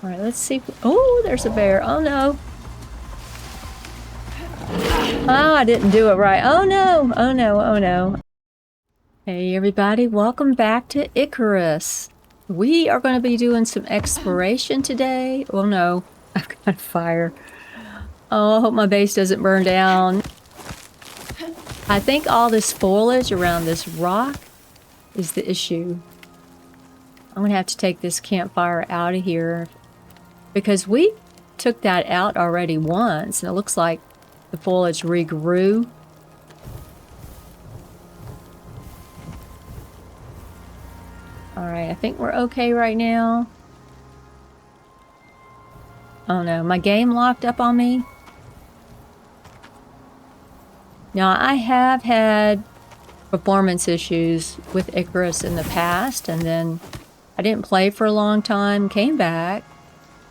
All right, let's see. Oh, there's a bear. Oh no. Oh, I didn't do it right. Oh no. Oh no. Oh no. Hey everybody, welcome back to Icarus. We are going to be doing some exploration today. Oh no, I've got fire. Oh, I hope my base doesn't burn down. I think all this foliage around this rock is the issue. I'm going to have to take this campfire out of here because we took that out already once and it looks like the foliage regrew. Alright, I think we're okay right now. Oh no, my game locked up on me. Now, I have had performance issues with Icarus in the past, and then I didn't play for a long time, came back,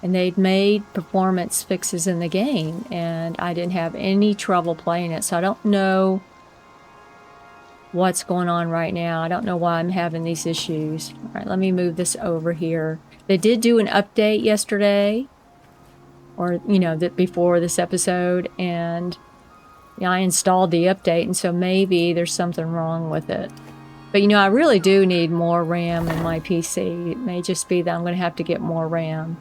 and they'd made performance fixes in the game, and I didn't have any trouble playing it, so I don't know what's going on right now. I don't know why I'm having these issues. All right, let me move this over here. They did do an update yesterday, or, you know, before this episode, and yeah, I installed the update, and so maybe there's something wrong with it. But, you know, I really do need more RAM in my PC. It may just be that I'm going to have to get more RAM.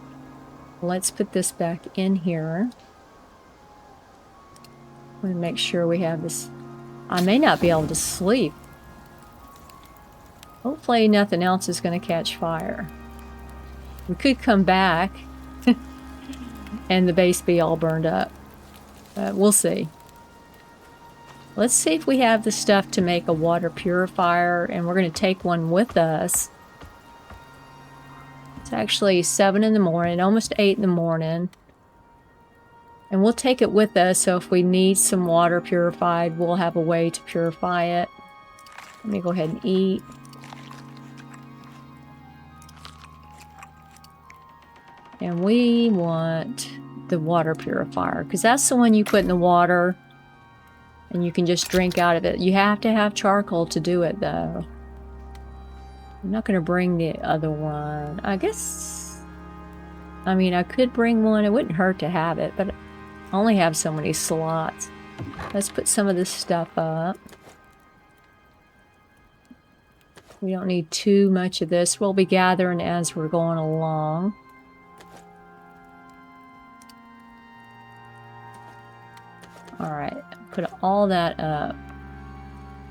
Let's put this back in here. I'm going to make sure we have this. I may not be able to sleep. Hopefully nothing else is going to catch fire. We could come back and the base be all burned up. But we'll see. Let's see if we have the stuff to make a water purifier, and we're going to take one with us. It's actually 7 in the morning, almost 8 in the morning. And we'll take it with us, so if we need some water purified, we'll have a way to purify it. Let me go ahead and eat. And we want the water purifier, because that's the one you put in the water. And you can just drink out of it. You have to have charcoal to do it, though. I'm not going to bring the other one. I guess... I mean, I could bring one. It wouldn't hurt to have it, but I only have so many slots. Let's put some of this stuff up. We don't need too much of this. We'll be gathering as we're going along. Alright. Put all that up.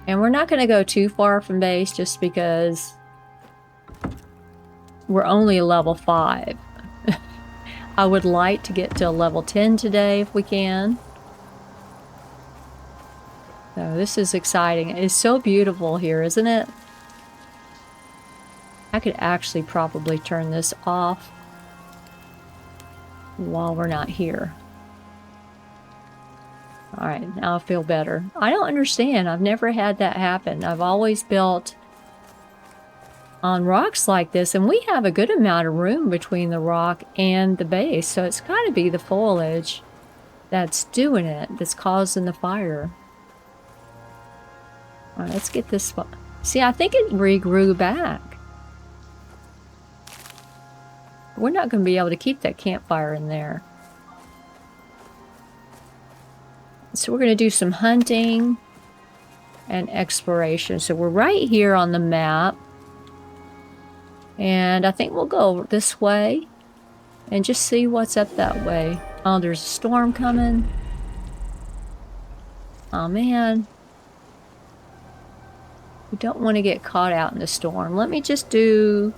And we're not going to go too far from base just because we're only level 5. I would like to get to level 10 today if we can. So this is exciting. It's so beautiful here, isn't it? I could actually probably turn this off while we're not here. Alright, now I feel better. I don't understand. I've never had that happen. I've always built on rocks like this, and we have a good amount of room between the rock and the base, so it's got to be the foliage that's doing it, that's causing the fire. Alright, let's get this spot. See, I think it regrew back. We're not going to be able to keep that campfire in there. So we're going to do some hunting and exploration. So we're right here on the map. And I think we'll go this way and just see what's up that way. Oh, there's a storm coming. Oh, man. We don't want to get caught out in the storm. Let me just do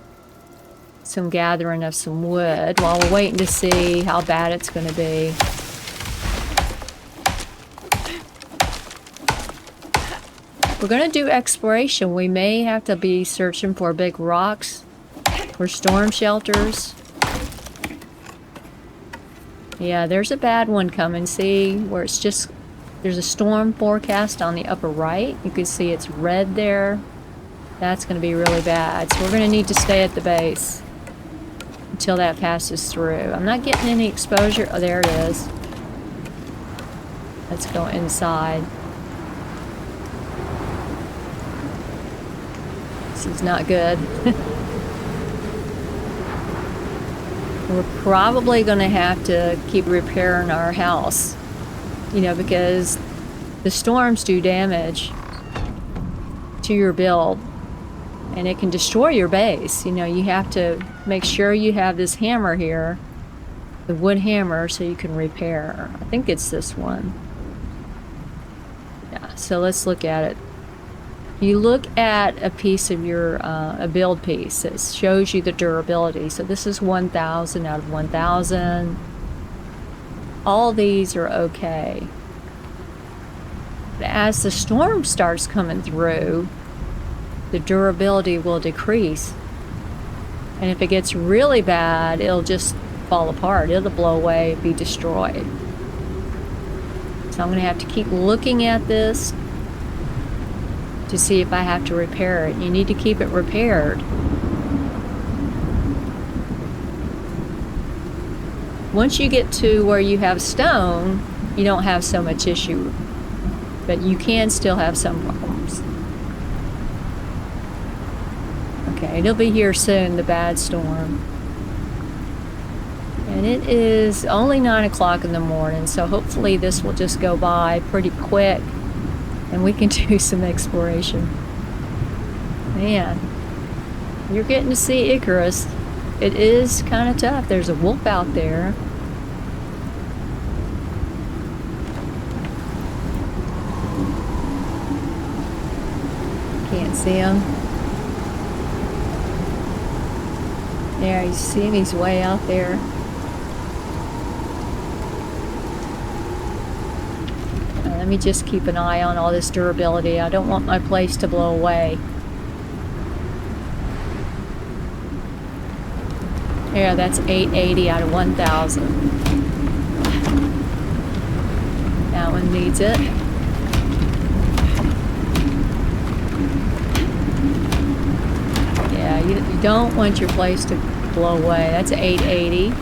some gathering of some wood while we're waiting to see how bad it's going to be. We're going to do exploration. We may have to be searching for big rocks for storm shelters. Yeah, there's a bad one coming. See where it's just, there's a storm forecast on the upper right. You can see it's red there. That's going to be really bad. So we're going to need to stay at the base until that passes through. I'm not getting any exposure. Oh, there it is. Let's go inside. This is not good. We're probably going to have to keep repairing our house, you know, because the storms do damage to your build and it can destroy your base. You know, you have to make sure you have this hammer here, the wood hammer, so you can repair. I think it's this one. Yeah, so let's look at it. You look at a piece of your, a build piece that shows you the durability. So this is 1,000 out of 1,000. All these are okay. But as the storm starts coming through, the durability will decrease. And if it gets really bad, it'll just fall apart. It'll blow away, be destroyed. So I'm going to have to keep looking at this to see if I have to repair it. You need to keep it repaired. Once you get to where you have stone, you don't have so much issue, but you can still have some problems. Okay, it'll be here soon, the bad storm. And it is only 9 o'clock in the morning, so hopefully this will just go by pretty quick and we can do some exploration. Man, you're getting to see Icarus. It is kind of tough. There's a wolf out there. Can't see him. There, you see him? He's way out there. Let me just keep an eye on all this durability. I don't want my place to blow away. Yeah, that's 880 out of 1,000. That one needs it. Yeah, you don't want your place to blow away. That's 880.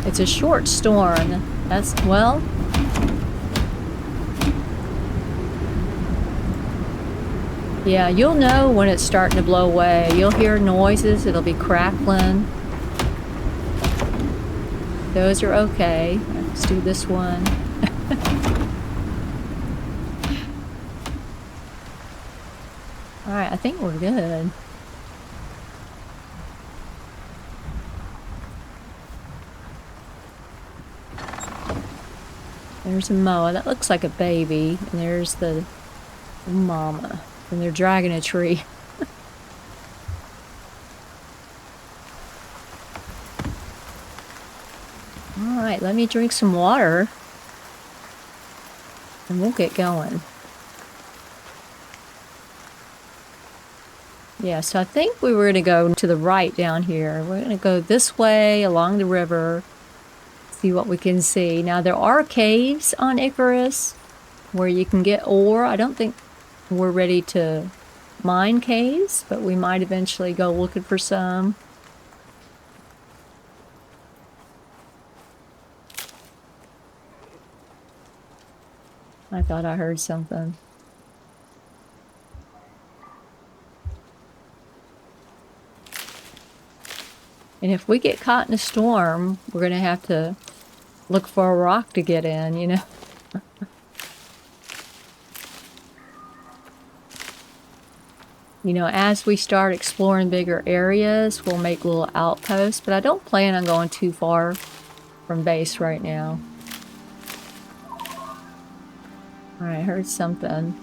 It's a short storm. That's, well, yeah, you'll know when it's starting to blow away. You'll hear noises. It'll be crackling. Those are okay. Let's do this one. Alright, I think we're good. There's a moa. That looks like a baby. And there's the mama. And they're dragging a tree. Alright, let me drink some water. And we'll get going. Yeah, so I think we were going to go to the right down here. We're going to go this way along the river. See what we can see. Now there are caves on Icarus where you can get ore. I don't think we're ready to mine caves, but we might eventually go looking for some. I thought I heard something. And if we get caught in a storm, we're going to have to look for a rock to get in, you know. You know, as we start exploring bigger areas, we'll make little outposts, but I don't plan on going too far from base right now. Alright, I heard something.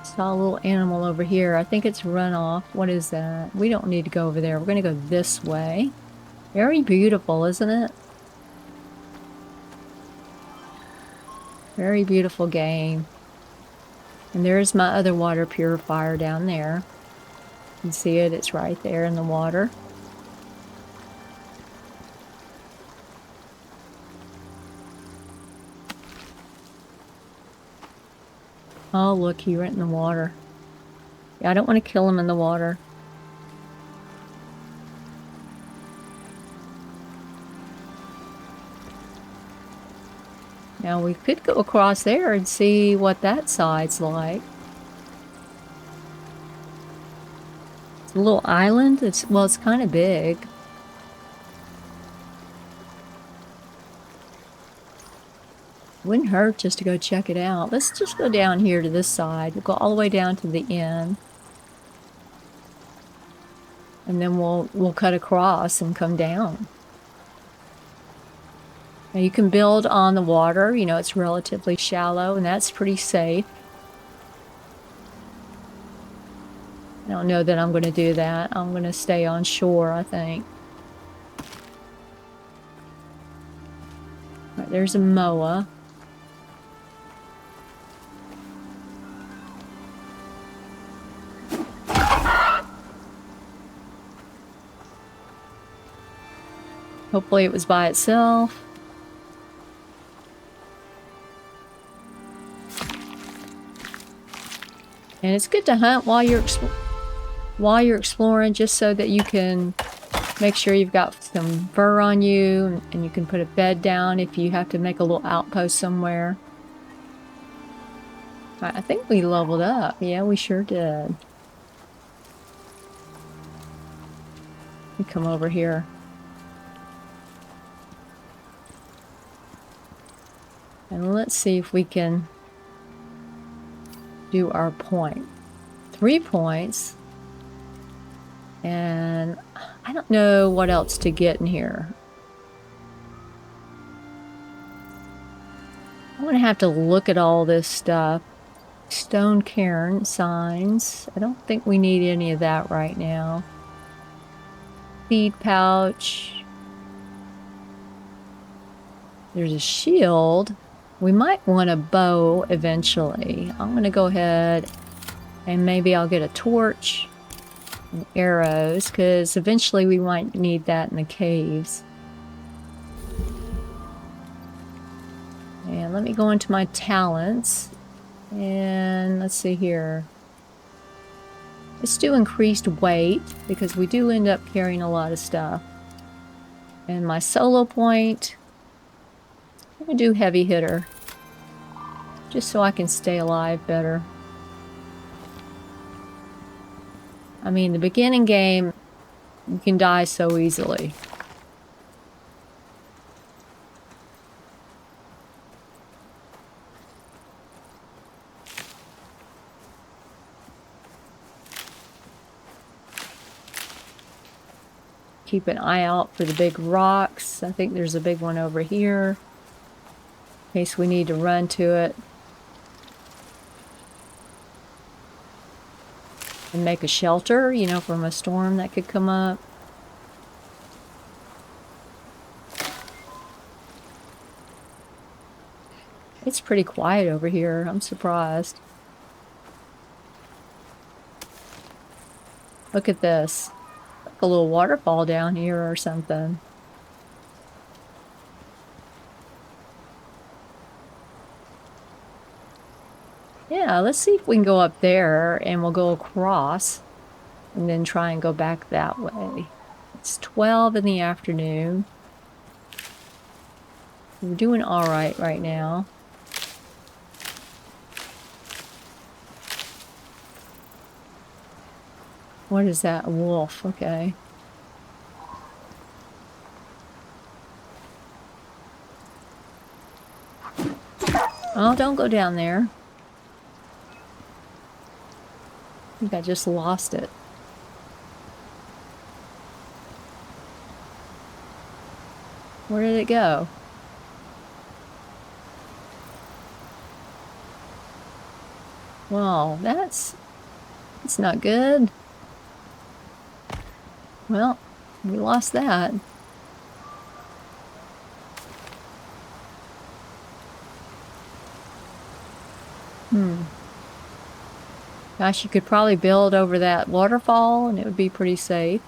Saw a little animal over here. I think it's runoff. What is that? We don't need to go over there. We're going to go this way. Very beautiful, isn't it? Very beautiful game. And there's my other water purifier down there. You can see it. It's right there in the water. Oh, look, he went in the water. Yeah, I don't want to kill him in the water. Now we could go across there and see what that side's like. It's a little island. It's kind of big. Wouldn't hurt just to go check it out. Let's just go down here to this side. We'll go all the way down to the end. And then we'll cut across and come down. Now you can build on the water. You know, it's relatively shallow, and that's pretty safe. I don't know that I'm going to do that. I'm going to stay on shore, I think. All right, there's a moa. Hopefully it was by itself. And it's good to hunt while you're exploring, just so that you can make sure you've got some fur on you, and you can put a bed down if you have to make a little outpost somewhere. I think we leveled up. Yeah, we sure did. Let me come over here. And let's see if we can do our point. 3 points. And I don't know what else to get in here. I'm going to have to look at all this stuff. Stone cairn signs. I don't think we need any of that right now. Feed pouch. There's a shield. We might want a bow eventually. I'm going to go ahead and maybe I'll get a torch and arrows, because eventually we might need that in the caves. And let me go into my talents. And let's see here. Let's do increased weight, because we do end up carrying a lot of stuff. And my solo point, I'm going to do heavy hitter, just so I can stay alive better. I mean, the beginning game, you can die so easily. Keep an eye out for the big rocks. I think there's a big one over here, in case we need to run to it and make a shelter, you know, from a storm that could come up. It's pretty quiet over here. I'm surprised. Look at this. Like a little waterfall down here or something. Yeah, let's see if we can go up there, and we'll go across and then try and go back that way. It's 12 in the afternoon. We're doing all right now. What is that? A wolf. Okay. Oh, don't go down there. I think I just lost it. Where did it go? Well, that's not good. Well, we lost that. Gosh, you could probably build over that waterfall and it would be pretty safe.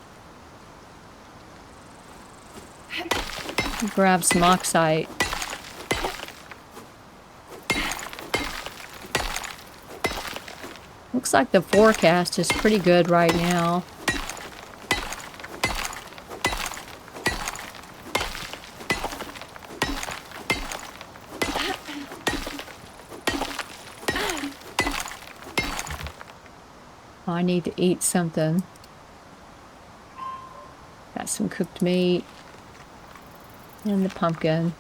Grab some oxite. Looks like the forecast is pretty good right now. I need to eat something. Got some cooked meat. And the pumpkin.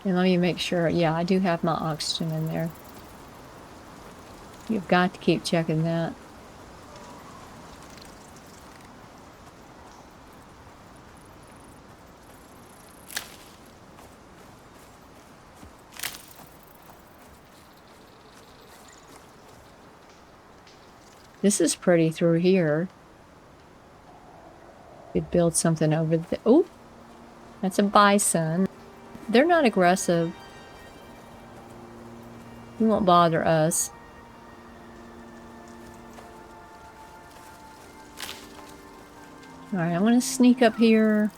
And let me make sure, yeah, I do have my oxygen in there. You've got to keep checking that. This is pretty through here. Could build something over there. Oh, that's a bison. They're not aggressive. He won't bother us. Alright, I'm going to sneak up here.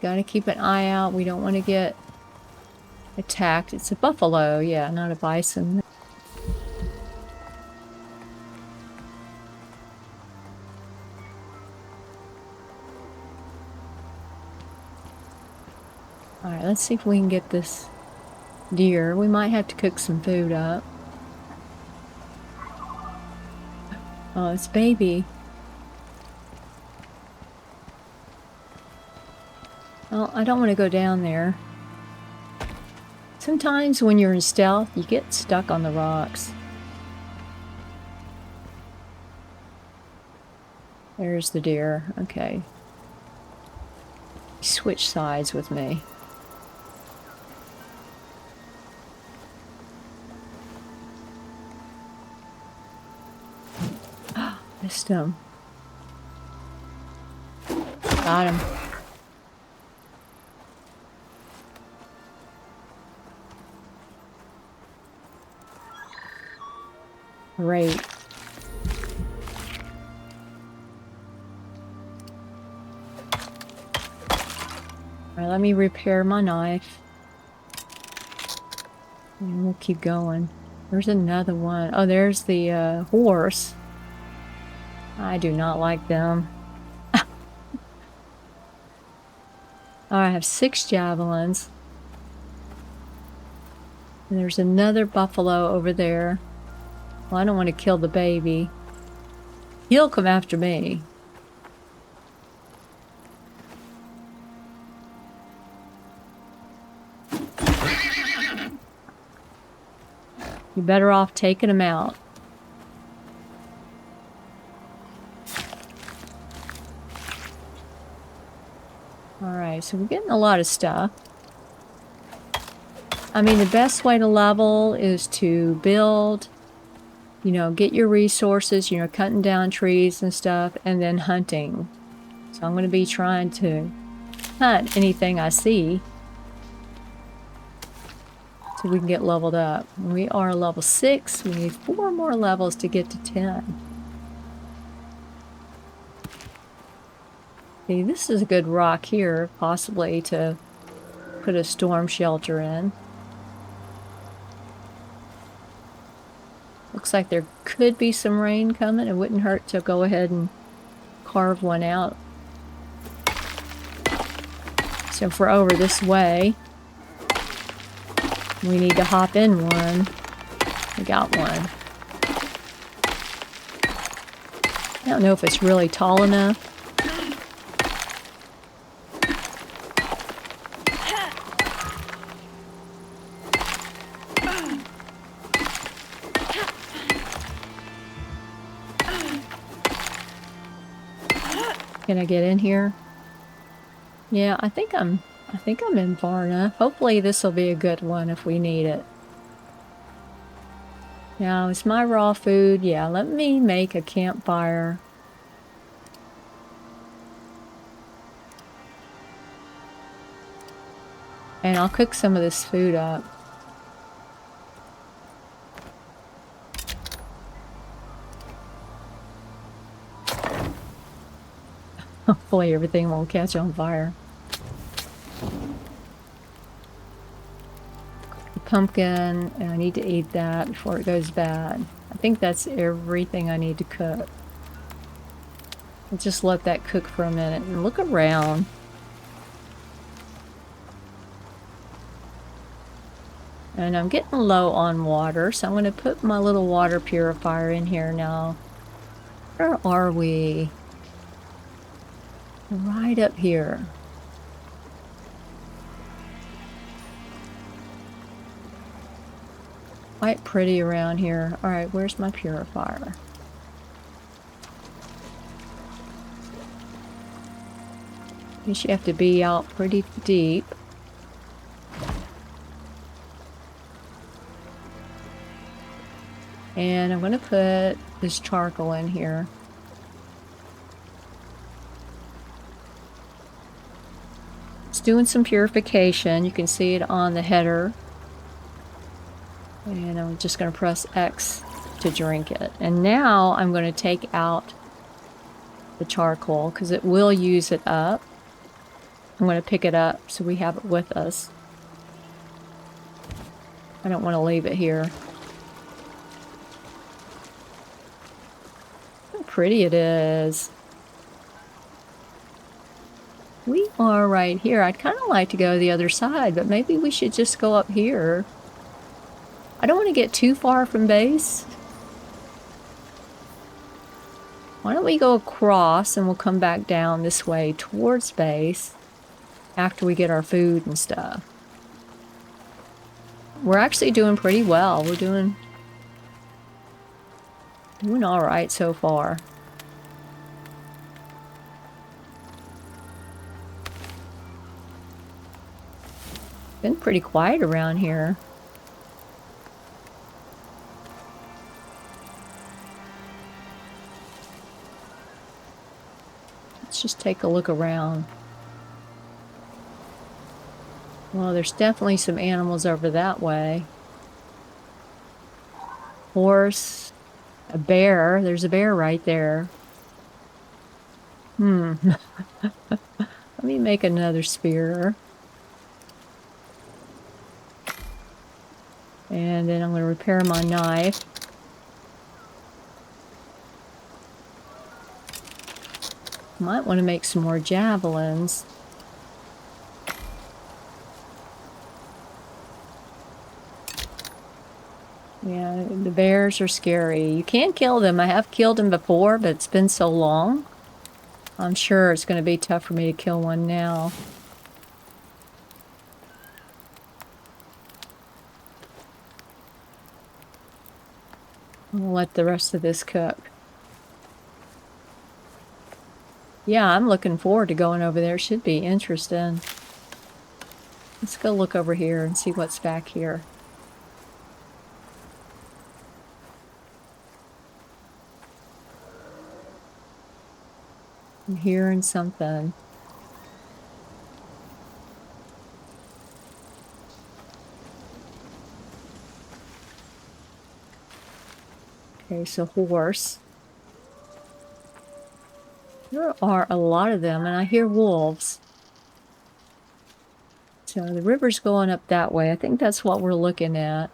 Gotta keep an eye out. We don't want to get attacked. It's a buffalo, yeah, not a bison. Alright, let's see if we can get this deer. We might have to cook some food up. Oh, it's baby. Oh, I don't want to go down there. Sometimes when you're in stealth, you get stuck on the rocks. There's the deer. Okay. Switch sides with me. Missed him. Got him. Great. Alright, let me repair my knife. And we'll keep going. There's another one. Oh, there's the horse. I do not like them. Oh, I have 6 javelins. And there's another buffalo over there. Well, I don't want to kill the baby. He'll come after me. You're better off taking him out. Alright, so we're getting a lot of stuff. I mean, the best way to level is to build, you know, get your resources, you know, cutting down trees and stuff, and then hunting. So I'm going to be trying to hunt anything I see so we can get leveled up. We are level 6. We need 4 more levels to get to 10. See, this is a good rock here, possibly to put a storm shelter in. Looks like there could be some rain coming. It wouldn't hurt to go ahead and carve one out. So if we're over this way, we need to hop in one. We got one. I don't know if it's really tall enough. Can I get in here? Yeah, I think I'm in far enough. Hopefully this will be a good one if we need it. Now, it's my raw food. Yeah, let me make a campfire. And I'll cook some of this food up. Hopefully everything won't catch on fire. The pumpkin, and I need to eat that before it goes bad. I think that's everything I need to cook. I'll just let that cook for a minute and look around. And I'm getting low on water, so I'm going to put my little water purifier in here now. Where are we? Right up here. Quite pretty around here. All right, where's my purifier? Guess you have to be out pretty deep. And I'm going to put this charcoal in here. It's doing some purification. You can see it on the header. And I'm just going to press X to drink it. And now I'm going to take out the charcoal because it will use it up. I'm going to pick it up so we have it with us. I don't want to leave it here. How pretty it is. We are right here. I'd kind of like to go to the other side, but maybe we should just go up here. I don't want to get too far from base. Why don't we go across and we'll come back down this way towards base after we get our food and stuff. We're actually doing pretty well. We're doing all right so far. Been pretty quiet around here. Let's just take a look around. Well, there's definitely some animals over that way. Horse, a bear. There's a bear right there. Let me make another spear. And then I'm going to repair my knife. Might want to make some more javelins. Yeah, the bears are scary. You can kill them. I have killed them before, but it's been so long. I'm sure it's going to be tough for me to kill one now. I'll let the rest of this cook. Yeah, I'm looking forward to going over there. Should be interesting. Let's go look over here and see what's back here. I'm hearing something. Okay, so horse. There are a lot of them, and I hear wolves. So the river's going up that way. I think that's what we're looking at.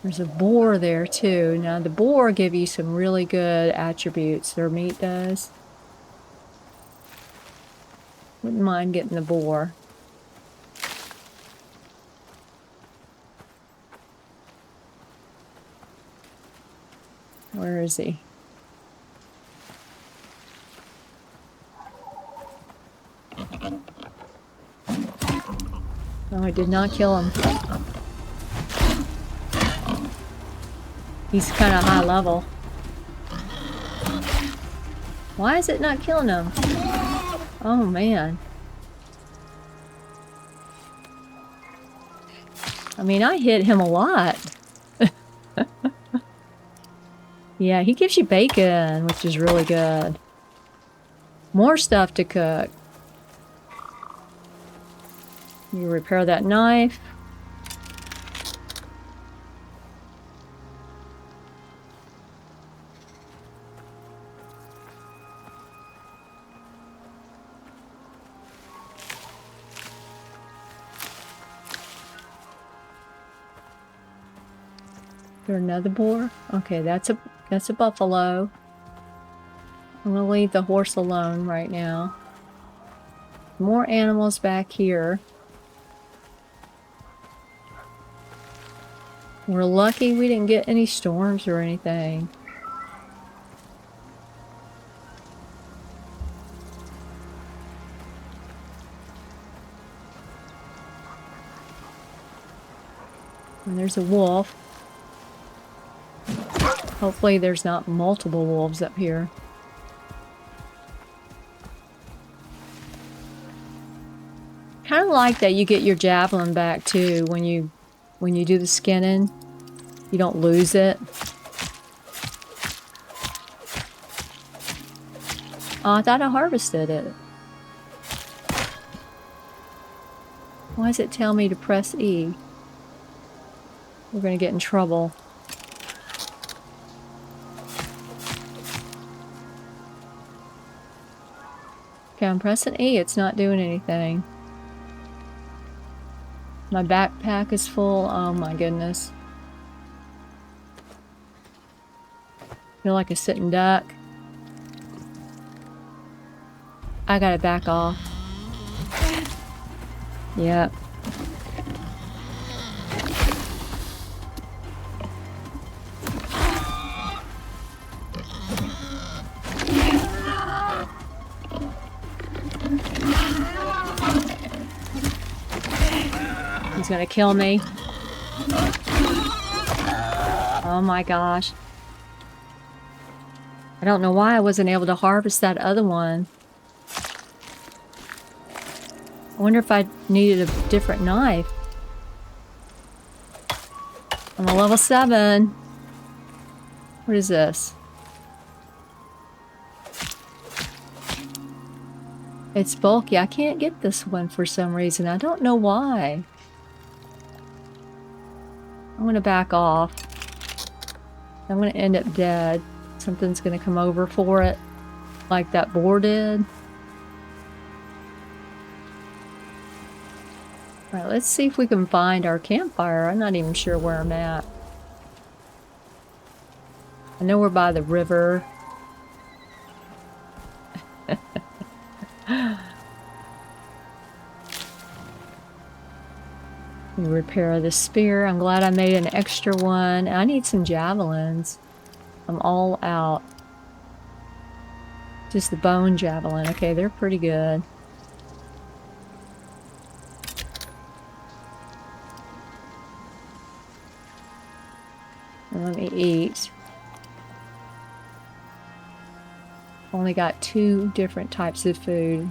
There's a boar there too. Now the boar give you some really good attributes. Their meat does. Wouldn't mind getting the boar. Where is he? No, I did not kill him. He's kind of high level. Why is it not killing him? Oh, man. I mean, I hit him a lot. Yeah, he gives you bacon, which is really good. More stuff to cook. You repair that knife. Is there another boar? Okay, that's a buffalo. I'm gonna leave the horse alone right now. More animals back here. We're lucky we didn't get any storms or anything. And there's a wolf. Hopefully there's not multiple wolves up here. Kind of like that you get your javelin back too when you do the skinning. You don't lose it. Oh, I thought I harvested it. Why does it tell me to press E? We're gonna get in trouble. Okay, I'm pressing E. It's not doing anything. My backpack is full. Oh my goodness. Feel like a sitting duck. I gotta back off. Yep. He's gonna kill me. Oh my gosh. I don't know why I wasn't able to harvest that other one. I wonder if I needed a different knife. I'm a level 7. What is this? It's bulky. I can't get this one for some reason. I don't know why. I'm gonna back off. I'm gonna end up dead. Something's gonna come over for it, like that boar did. Alright, let's see if we can find our campfire. I'm not even sure where I'm at. I know we're by the river. Repair the spear. I'm glad I made an extra one. I need some javelins. I'm all out. Just the bone javelin. Okay, they're pretty good. Let me eat. Only got 2 different types of food.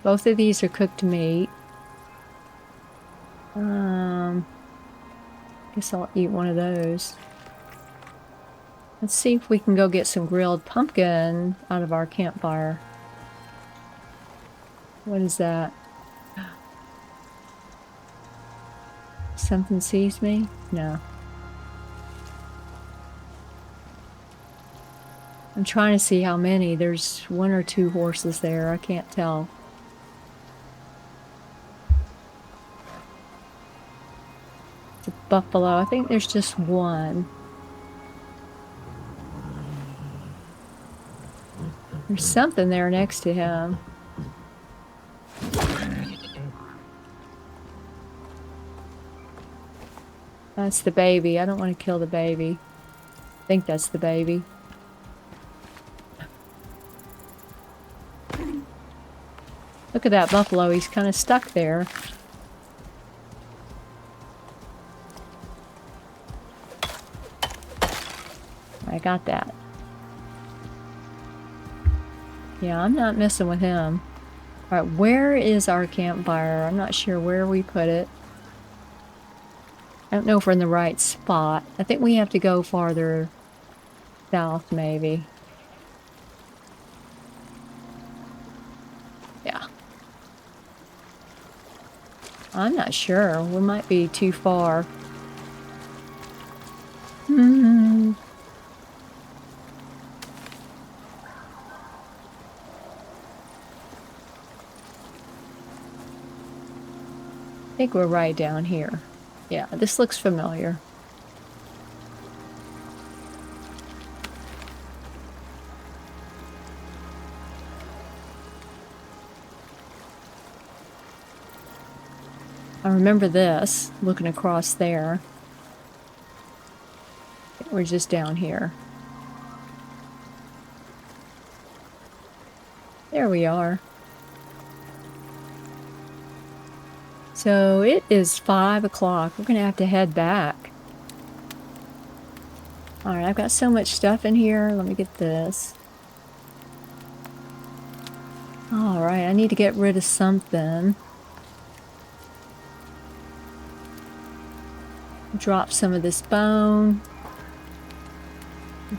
Both of these are cooked meat. Guess I'll eat one of those. Let's see if we can go get some grilled pumpkin out of our campfire. What is that? Something sees me? No. I'm trying to see how many. There's 1 or 2 horses there. I can't tell. It's a buffalo. I think there's just 1. There's something there next to him. That's the baby. I don't want to kill the baby. I think that's the baby. Look at that buffalo. He's kind of stuck there. I got that. Yeah, I'm not messing with him. Alright, where is our campfire? I'm not sure where we put it. I don't know if we're in the right spot. I think we have to go farther south, maybe. Yeah. I'm not sure. We might be too far. I think we're right down here. Yeah, this looks familiar. I remember this, looking across there. We're just down here. There we are. So it is 5 o'clock. We're gonna have to head back. All right, I've got so much stuff in here. Let me get this. All right, I need to get rid of something. Drop some of this bone.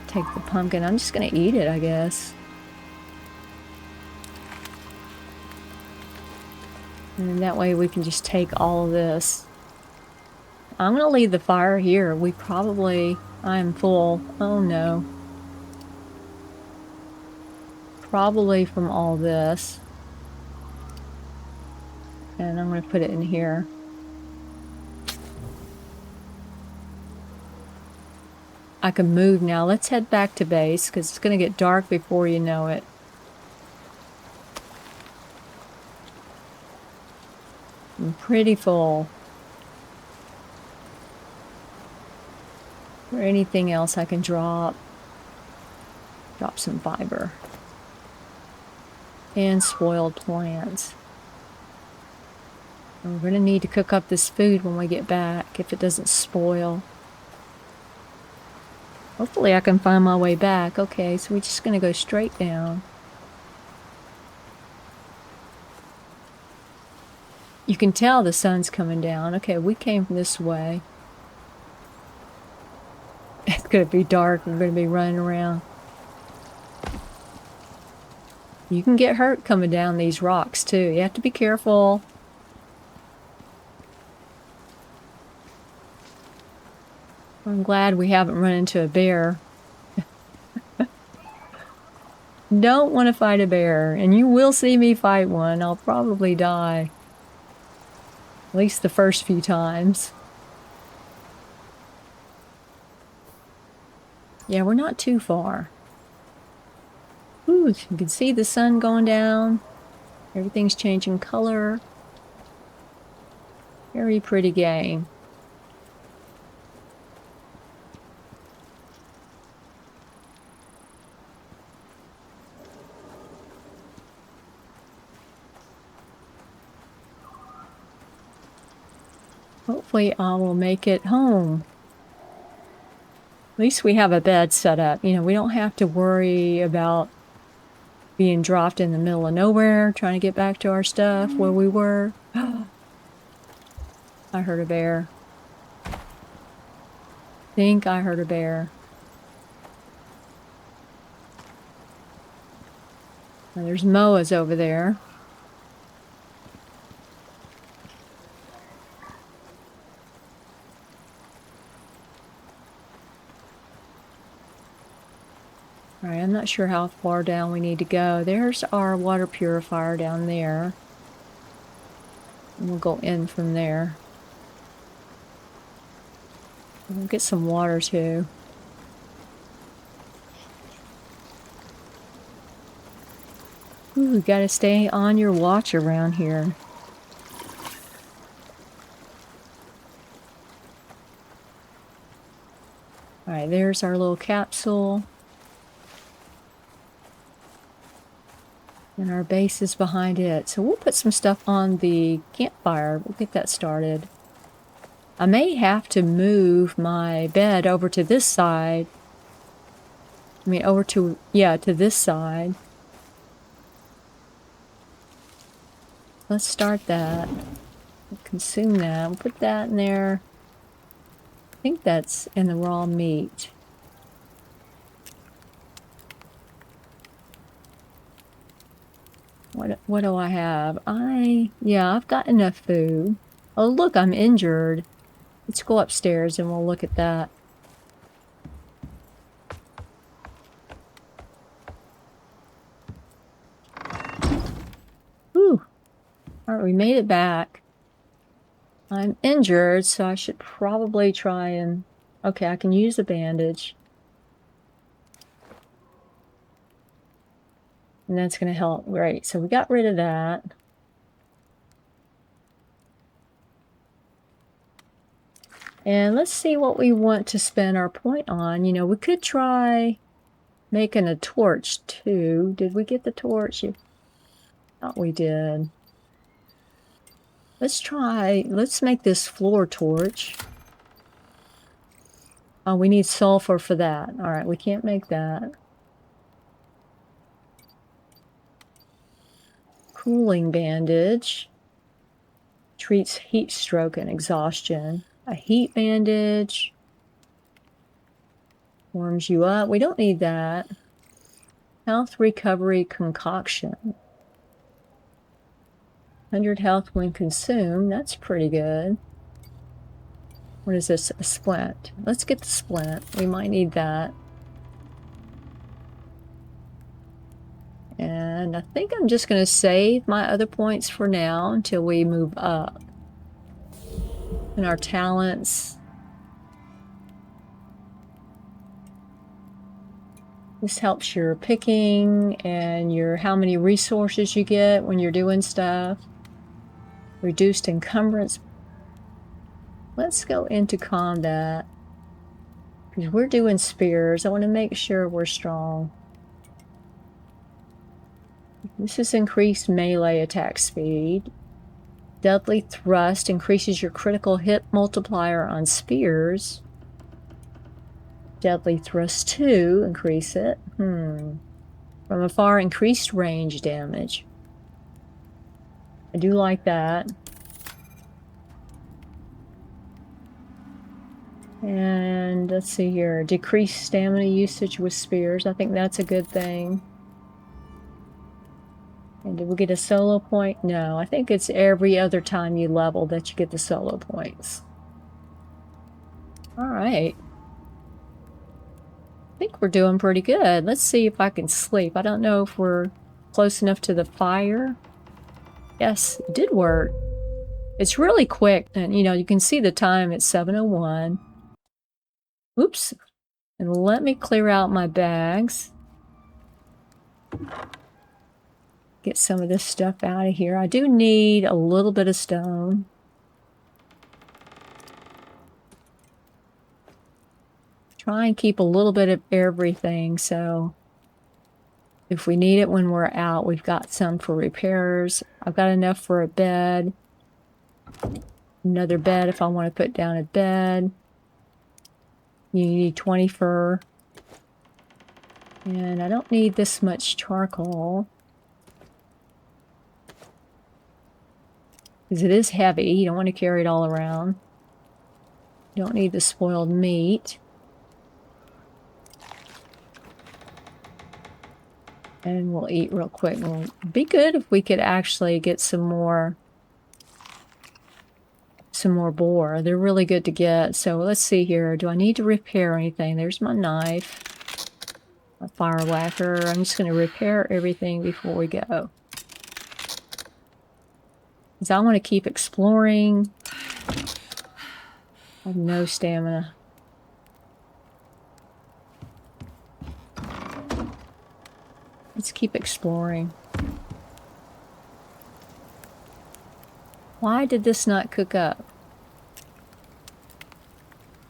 Take the pumpkin. I'm just gonna eat it, I guess. And that way we can just take all of this. I'm gonna leave the fire here. I'm full. Oh no. Probably from all this. And I'm gonna put it in here. I can move now. Let's head back to base because it's gonna get dark before you know it. I'm pretty full. Or anything else I can drop. Drop some fiber. And spoiled plants. And we're going to need to cook up this food when we get back if it doesn't spoil. Hopefully I can find my way back. Okay, so we're just going to go straight down. You can tell the sun's coming down. Okay, we came this way. It's going to be dark. We're going to be running around. You can get hurt coming down these rocks, too. You have to be careful. I'm glad we haven't run into a bear. Don't want to fight a bear, and you will see me fight one. I'll probably die. At least the first few times. Yeah, we're not too far. Ooh, you can see the sun going down. Everything's changing color. Very pretty game. Hopefully I will make it home. At least we have a bed set up. You know, we don't have to worry about being dropped in the middle of nowhere, trying to get back to our stuff where we were. I heard a bear. Think I heard a bear. Now, there's moas over there. Alright, I'm not sure how far down we need to go. There's our water purifier down there. And we'll go in from there. We'll get some water too. Ooh, you gotta stay on your watch around here. Alright, there's our little capsule. And our base is behind it. So we'll put some stuff on the campfire. We'll get that started. I may have to move my bed over to this side. I mean, over to, yeah, to this side. Let's start that. Consume that. We'll put that in there. I think that's in the raw meat. What do I have? Yeah, I've got enough food. Oh, look, I'm injured. Let's go upstairs and we'll look at that. Whew. Alright, we made it back. I'm injured, so I should probably try and... Okay, I can use a bandage. And that's going to help. Great, so we got rid of that. And let's see what we want to spend our point on. You know, we could try making a torch too. Did we get the torch? I thought we did. Let's make this floor torch. Oh, we need sulfur for that. All right, we can't make that. Cooling bandage. Treats heat stroke and exhaustion. A heat bandage. Warms you up. We don't need that. Health recovery concoction. 100 health when consumed. That's pretty good. What is this? A splint. Let's get the splint. We might need that. And I think I'm just going to save my other points for now until we move up. And our talents. This helps your picking and your how many resources you get when you're doing stuff. Reduced encumbrance. Let's go into combat. Because we're doing spears. I want to make sure we're strong. This is increased melee attack speed. Deadly thrust increases your critical hit multiplier on spears. Deadly thrust 2, increase it. From afar, increased range damage. I do like that. And let's see here. Decreased stamina usage with spears. I think that's a good thing. And did we get a solo point? No, I think it's every other time you level that you get the solo points. All right. I think we're doing pretty good. Let's see if I can sleep. I don't know if we're close enough to the fire. Yes, it did work. It's really quick. And, you know, you can see the time. It's 7:01. Oops. And let me clear out my bags. Get some of this stuff out of here. I do need a little bit of stone. Try and keep a little bit of everything, so if we need it when we're out, we've got some for repairs. I've got enough for a bed. Another bed if I want to put down a bed. You need 20 fur. And I don't need this much charcoal. Because it is heavy. You don't want to carry it all around. You don't need the spoiled meat. And we'll eat real quick. It'll be good if we could actually get some more boar. They're really good to get. So let's see here. Do I need to repair anything? There's my knife. My fire lacquer. I'm just going to repair everything before we go. Because I want to keep exploring. I have no stamina. Let's keep exploring. Why did this not cook up?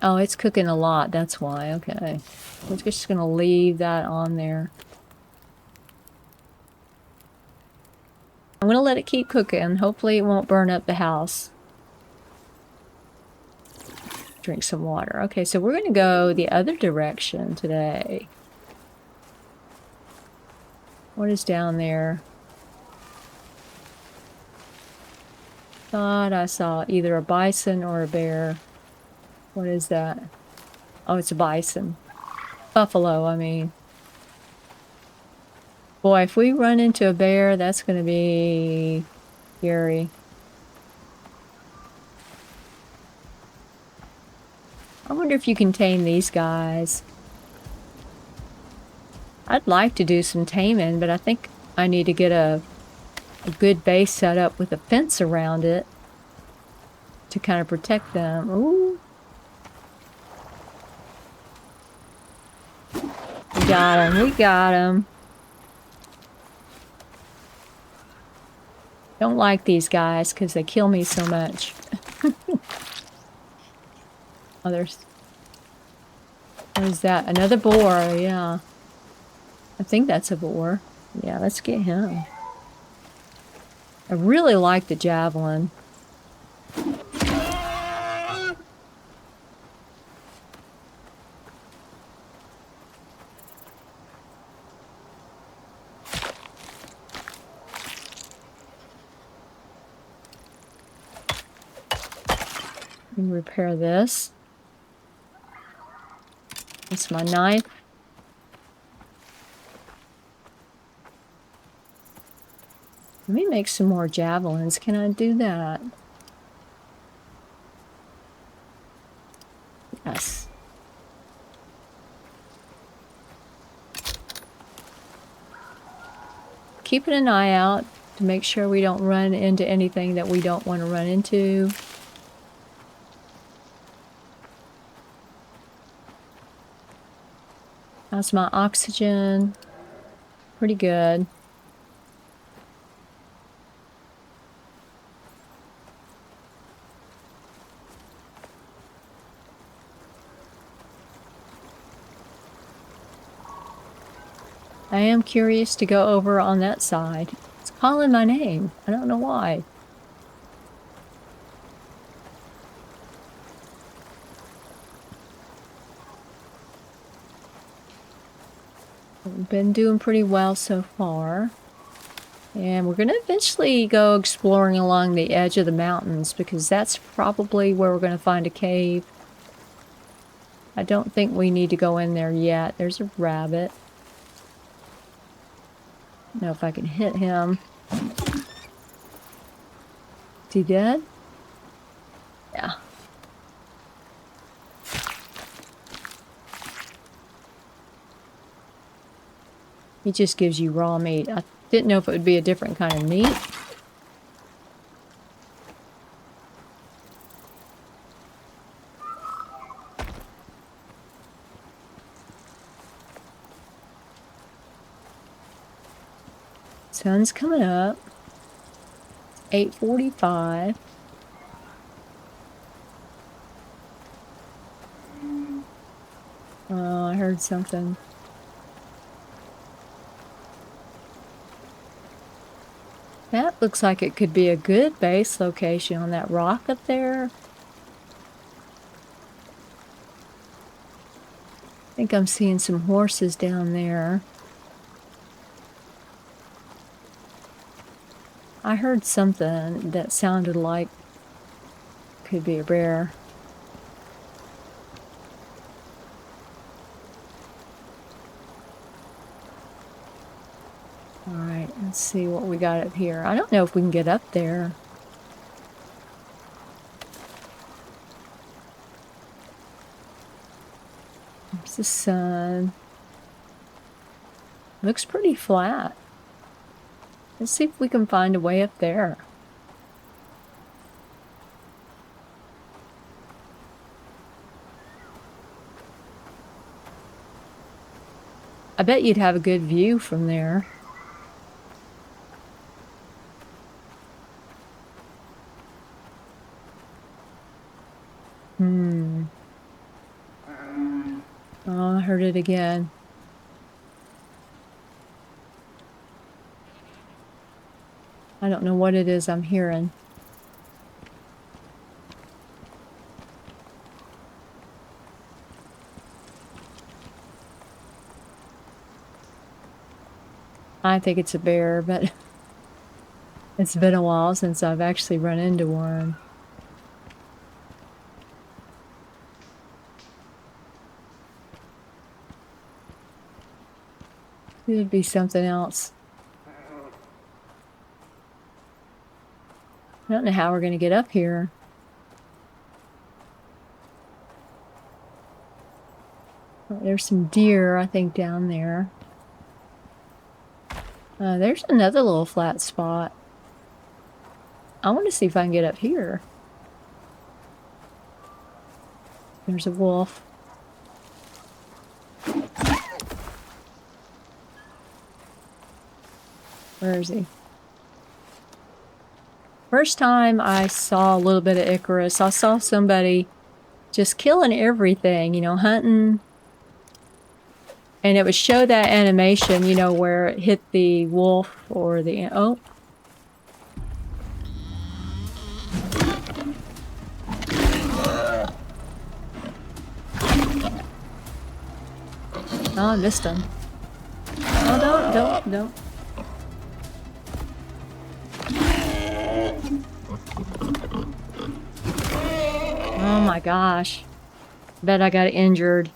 Oh, it's cooking a lot. That's why. Okay. We're just going to leave that on there. I'm going to let it keep cooking. Hopefully it won't burn up the house. Drink some water. Okay, so we're going to go the other direction today. What is down there? Thought I saw either a bison or a bear. What is that? Oh, it's a bison. Buffalo, I mean. Boy, if we run into a bear, that's going to be scary. I wonder if you can tame these guys. I'd like to do some taming, but I think I need to get a good base set up with a fence around it to kind of protect them. Ooh. We got him. We got him. Don't like these guys because they kill me so much. Oh, there's... What is that? Another boar, yeah. I think that's a boar. Yeah, let's get him. I really like the javelin. Let me repair this. That's my knife. Let me make some more javelins. Can I do that? Yes. Keeping an eye out to make sure we don't run into anything that we don't want to run into. How's my oxygen? Pretty good. I am curious to go over on that side. It's calling my name. I don't know why. We've been doing pretty well so far. And we're going to eventually go exploring along the edge of the mountains because that's probably where we're going to find a cave. I don't think we need to go in there yet. There's a rabbit. I don't know if I can hit him. Is he dead? Yeah. He just gives you raw meat. I didn't know if it would be a different kind of meat. Sun's coming up. 8:45. Oh, I heard something. That looks like it could be a good base location on that rock up there. I think I'm seeing some horses down there. I heard something that sounded like could be a bear. Alright, let's see what we got up here. I don't know if we can get up there. There's the sun. Looks pretty flat. Let's see if we can find a way up there. I bet you'd have a good view from there. Oh, I heard it again. I don't know what it is I'm hearing. I think it's a bear, but it's been a while since I've actually run into one. Could be something else. I don't know how we're going to get up here. Oh, there's some deer, I think, down there. There's another little flat spot. I want to see if I can get up here. There's a wolf. Where is he? First time I saw a little bit of Icarus, I saw somebody just killing everything, you know, hunting. And it would show that animation, you know, where it hit the wolf or the... Oh. Oh, I missed him. Oh, don't. Oh my gosh. Bet I got injured.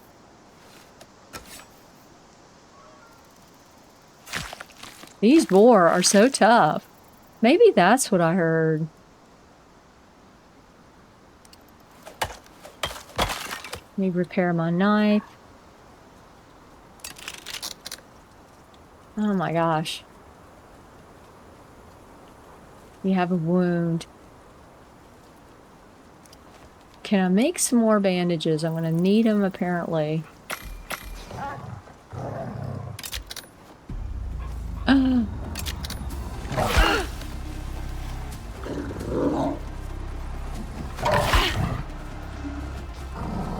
These boar are so tough. Maybe that's what I heard. Let me repair my knife. Oh my gosh. You have a wound. Can I make some more bandages? I'm going to need them apparently.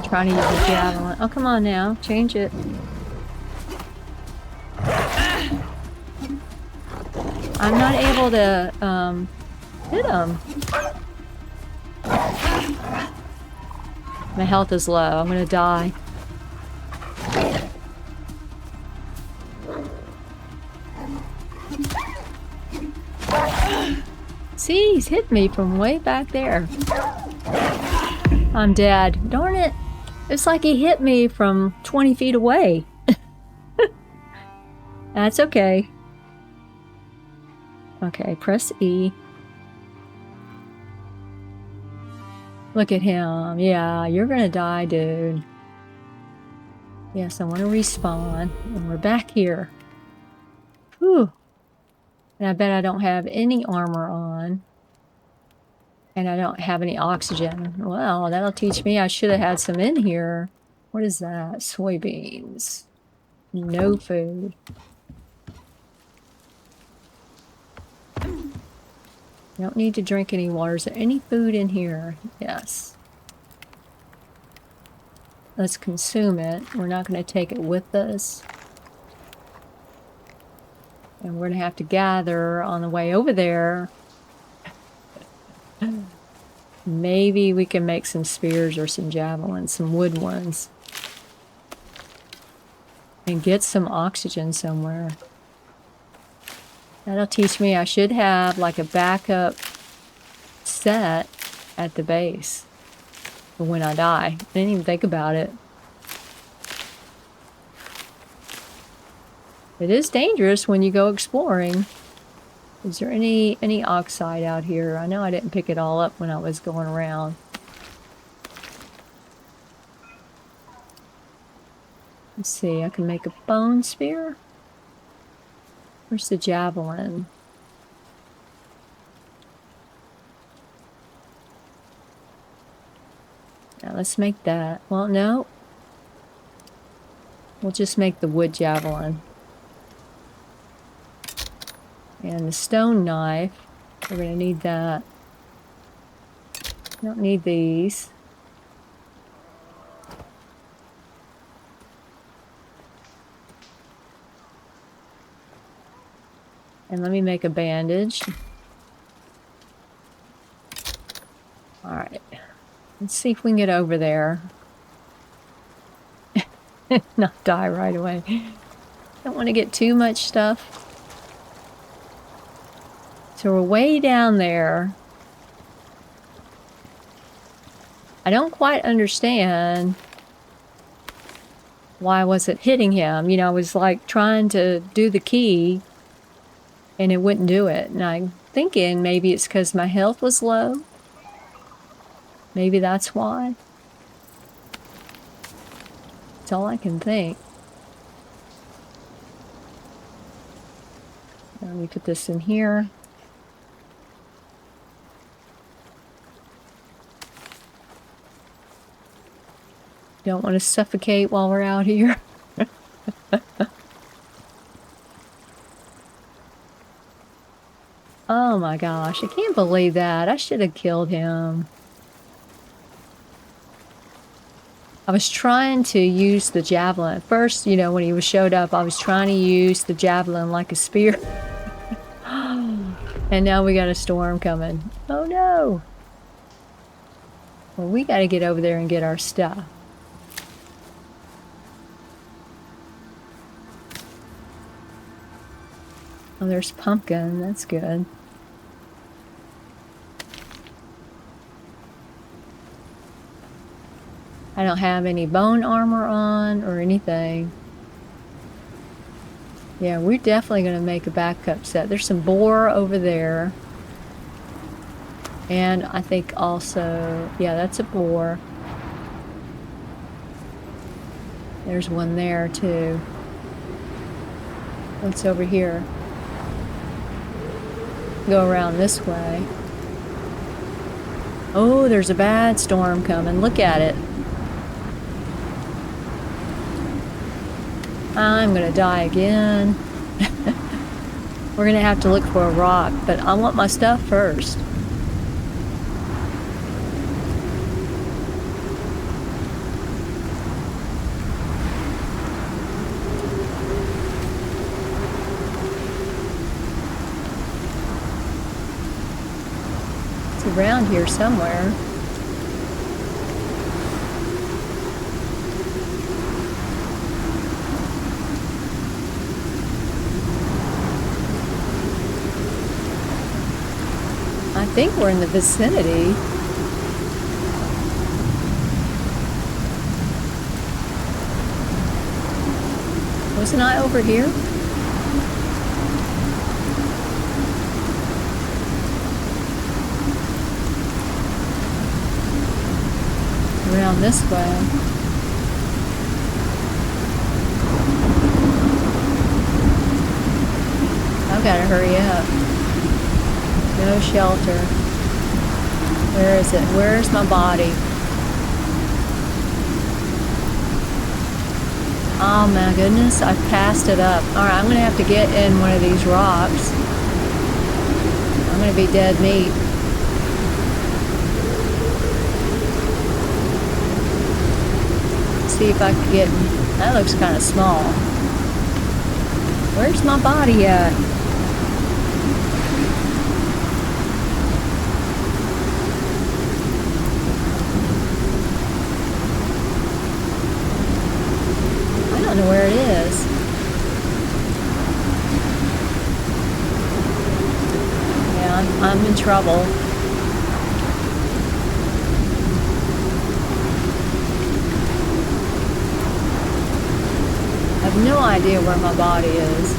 Trying to use a javelin. Oh, come on now. Change it. I'm not able to hit him. My health is low. I'm gonna die. See, he's hit me from way back there. I'm dead. Darn it. It's like he hit me from 20 feet away. That's okay. Okay, press E. Look at him. Yeah, you're gonna die, dude. Yes, I want to respawn. And we're back here. Whew. And I bet I don't have any armor on. And I don't have any oxygen. Well, that'll teach me I should have had some in here. What is that? Soybeans. No food. Don't need to drink any water. Is there any food in here? Yes. Let's consume it. We're not going to take it with us. And we're going to have to gather on the way over there. Maybe we can make some spears or some javelins, some wood ones. And get some oxygen somewhere. That'll teach me I should have like a backup set at the base for when I die. I didn't even think about it. It is dangerous when you go exploring. Is there any oxide out here? I know I didn't pick it all up when I was going around. Let's see, I can make a bone spear. Where's the javelin? Now let's make that. Well, no. We'll just make the wood javelin. And the stone knife. We're going to need that. Don't need these. And let me make a bandage. Alright. Let's see if we can get over there. Not die right away. Don't want to get too much stuff. So we're way down there. I don't quite understand why I wasn't hitting him. You know, I was like trying to do the key and it wouldn't do it. And I'm thinking maybe it's because my health was low. Maybe that's why. That's all I can think. Let me put this in here. Don't want to suffocate while we're out here. Oh my gosh, I can't believe that. I should have killed him. I was trying to use the javelin. At first, you know, when he showed up, I was trying to use the javelin like a spear. And now we got a storm coming. Oh no! Well, we got to get over there and get our stuff. Oh, there's pumpkin. That's good. I don't have any bone armor on or anything. Yeah, we're definitely going to make a backup set. There's some boar over there. And I think also, yeah, that's a boar. There's one there too. What's over here? Go around this way. Oh, there's a bad storm coming. Look at it. I'm gonna die again. We're gonna have to look for a rock, but I want my stuff first. It's around here somewhere. I think we're in the vicinity. Wasn't I over here? Around this way. I've got to hurry up. No shelter. Where is it? Where's my body? Oh my goodness, I've passed it up. Alright, I'm going to have to get in one of these rocks. I'm going to be dead meat. See if I can get in. That looks kind of small. Where's my body at? I don't know where it is. Yeah, I'm in trouble. I have no idea where my body is.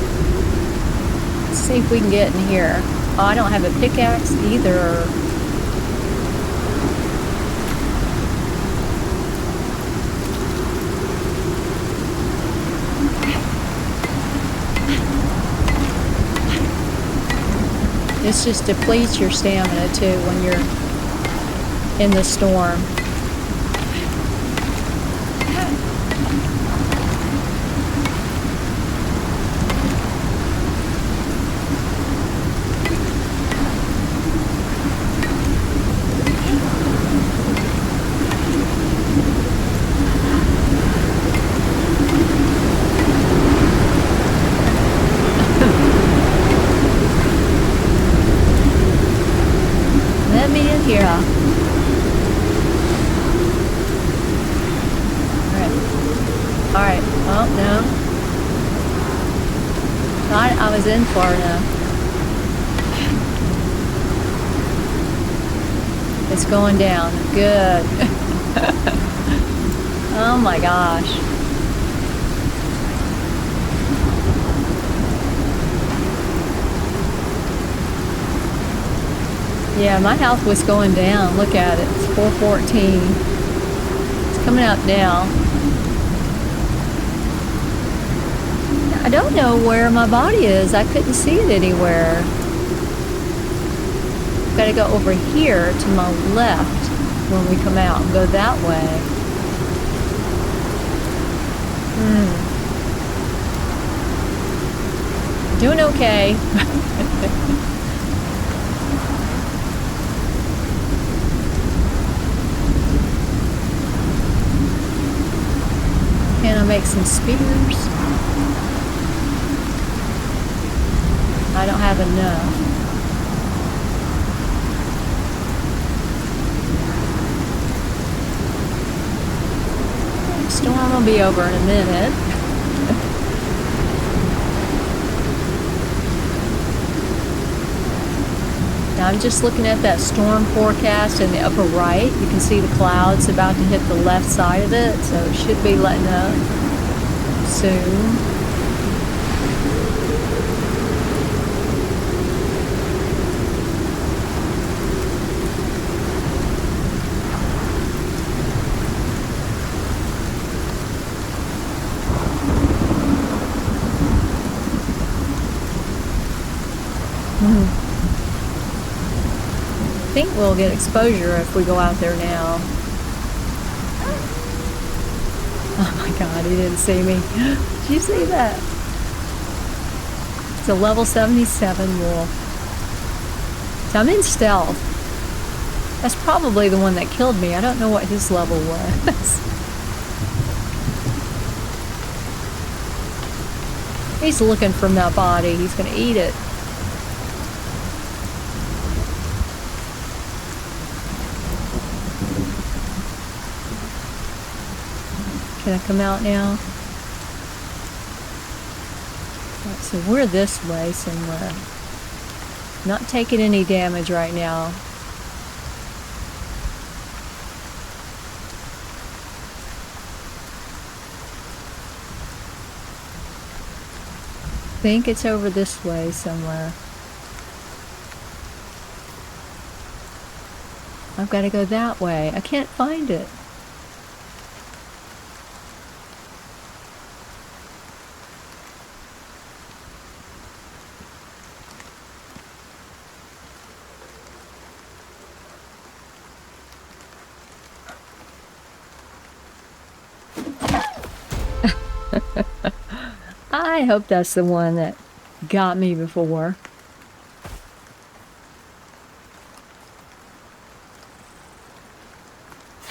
Let's see if we can get in here. Oh, I don't have a pickaxe either. This just depletes your stamina too when you're in the storm. Let me in here. Alright. Oh, no. Thought I was in far enough. It's going down. Good. Oh my gosh. Yeah, my health was going down. Look at it. It's 414. It's coming up now. I don't know where my body is. I couldn't see it anywhere. Got to go over here to my left when we come out and go that way. Doing okay. to make some spears. I don't have enough. Storm will be over in a minute. Now I'm just looking at that storm forecast in the upper right. You can see the clouds about to hit the left side of it, so it should be letting up soon. I think we'll get exposure if we go out there now. Oh my god, he didn't see me. Did you see that? It's a level 77 wolf. So I'm in stealth. That's probably the one that killed me. I don't know what his level was. He's looking for my body. He's gonna eat it. Can I come out now? Right, so we're this way somewhere. Not taking any damage right now. I think it's over this way somewhere. I've got to go that way. I can't find it. I hope that's the one that got me before.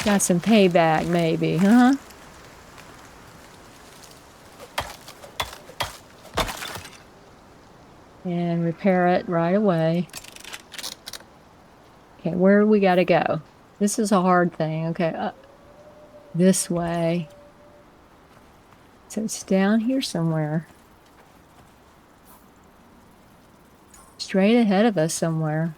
Got some payback, maybe, huh? And repair it right away. Okay, where do we gotta go? This is a hard thing. Okay, this way. So it's down here somewhere. Straight ahead of us somewhere.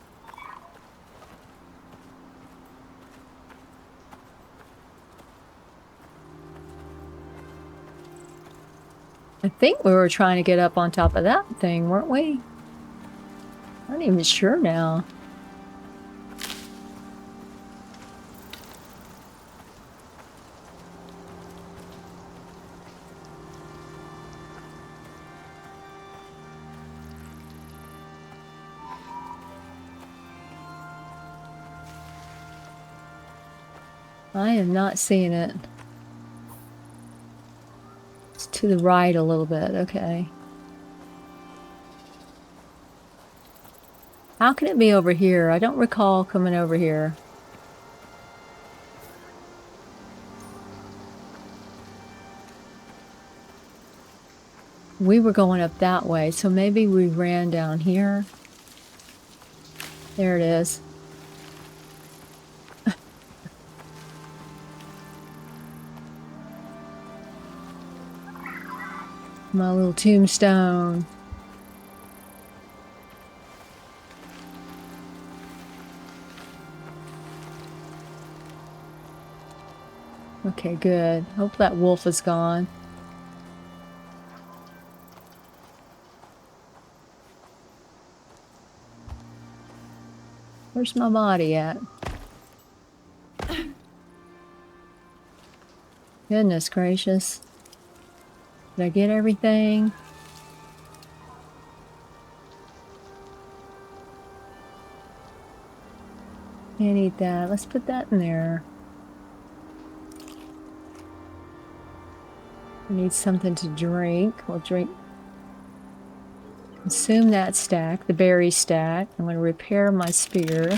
I think we were trying to get up on top of that thing, weren't we? I'm not even sure now. I am not seeing it. It's to the right a little bit, okay. How can it be over here? I don't recall coming over here. We were going up that way, so maybe we ran down here. There it is. My little tombstone. Okay, good. Hope that wolf is gone. Where's my body at? Goodness gracious. Did I get everything? Can't eat that. Let's put that in there. I need something to drink. We'll drink. Consume that stack, the berry stack. I'm going to repair my spear.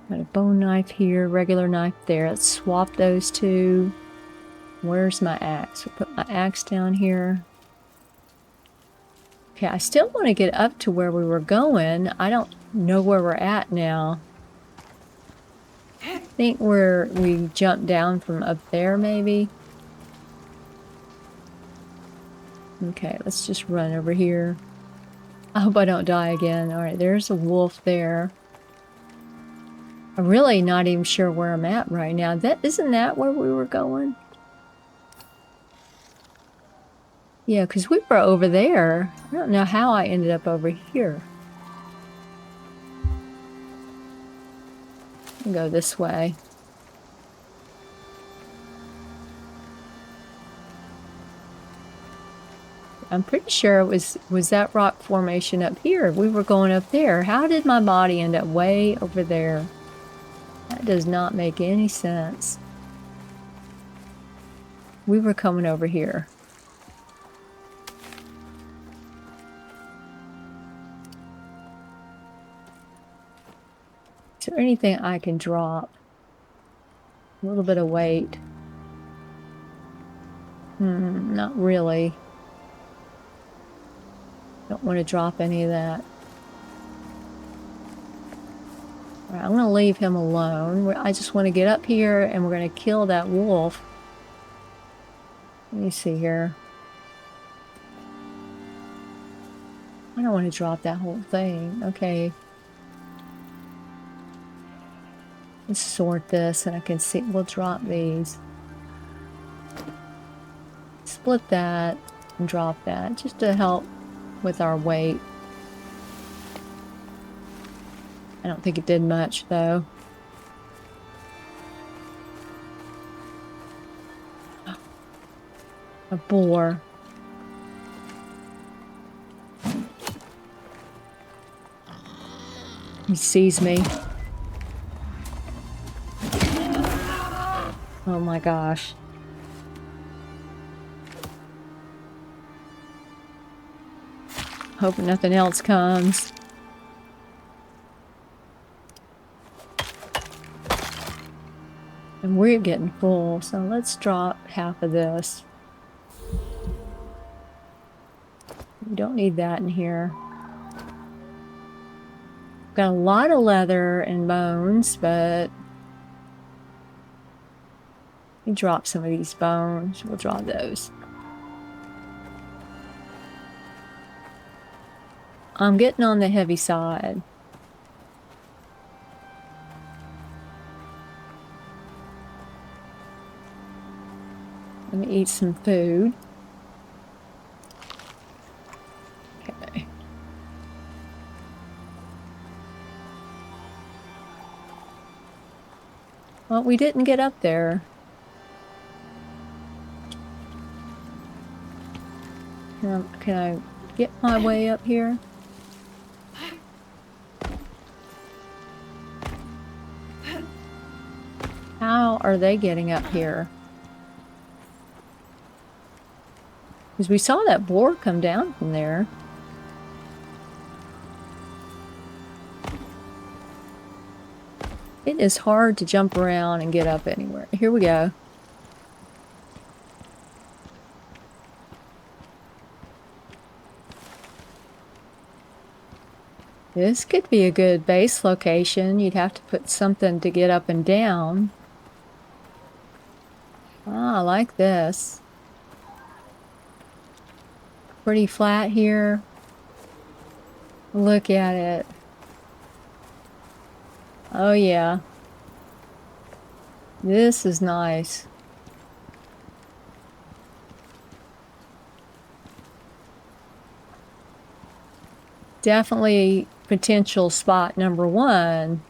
Got a bone knife here, regular knife there. Let's swap those two. Where's my axe? We'll put my axe down here. Okay, I still want to get up to where we were going. I don't know where we're at now. I think we jumped down from up there, maybe. Okay, let's just run over here. I hope I don't die again. All right, there's a wolf there. I'm really not even sure where I'm at right now. Isn't that where we were going? Yeah, because we were over there. I don't know how I ended up over here. I'll go this way. I'm pretty sure it was that rock formation up here. We were going up there. How did my body end up way over there? That does not make any sense. We were coming over here. Is there anything I can drop? A little bit of weight. Not really. Don't want to drop any of that. All right, I'm going to leave him alone. I just want to get up here and we're going to kill that wolf. Let me see here. I don't want to drop that whole thing. Okay. Let's sort this and I can see. We'll drop these. Split that and drop that just to help with our weight. I don't think it did much though. A boar. He sees me. Oh my gosh. Hope nothing else comes. And we're getting full, so let's drop half of this. We don't need that in here. Got a lot of leather and bones, but we drop some of these bones. We'll drop those. I'm getting on the heavy side. Let me eat some food. Okay. Well, we didn't get up there. Can I get my way up here? How are they getting up here? Because we saw that boar come down from there. It is hard to jump around and get up anywhere. Here we go. This could be a good base location. You'd have to put something to get up and down. Ah, I like this. Pretty flat here. Look at it. Oh yeah. This is nice. Definitely potential spot number one.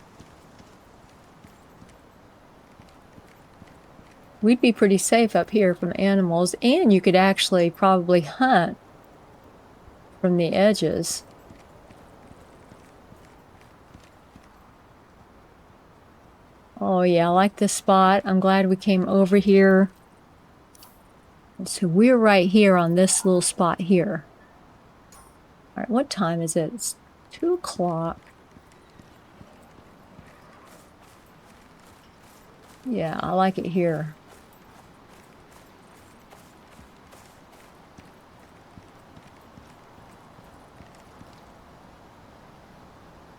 We'd be pretty safe up here from animals, and you could actually probably hunt from the edges. Oh yeah, I like this spot. I'm glad we came over here. So we're right here on this little spot here. All right, what time is it? It's 2 o'clock. Yeah, I like it here.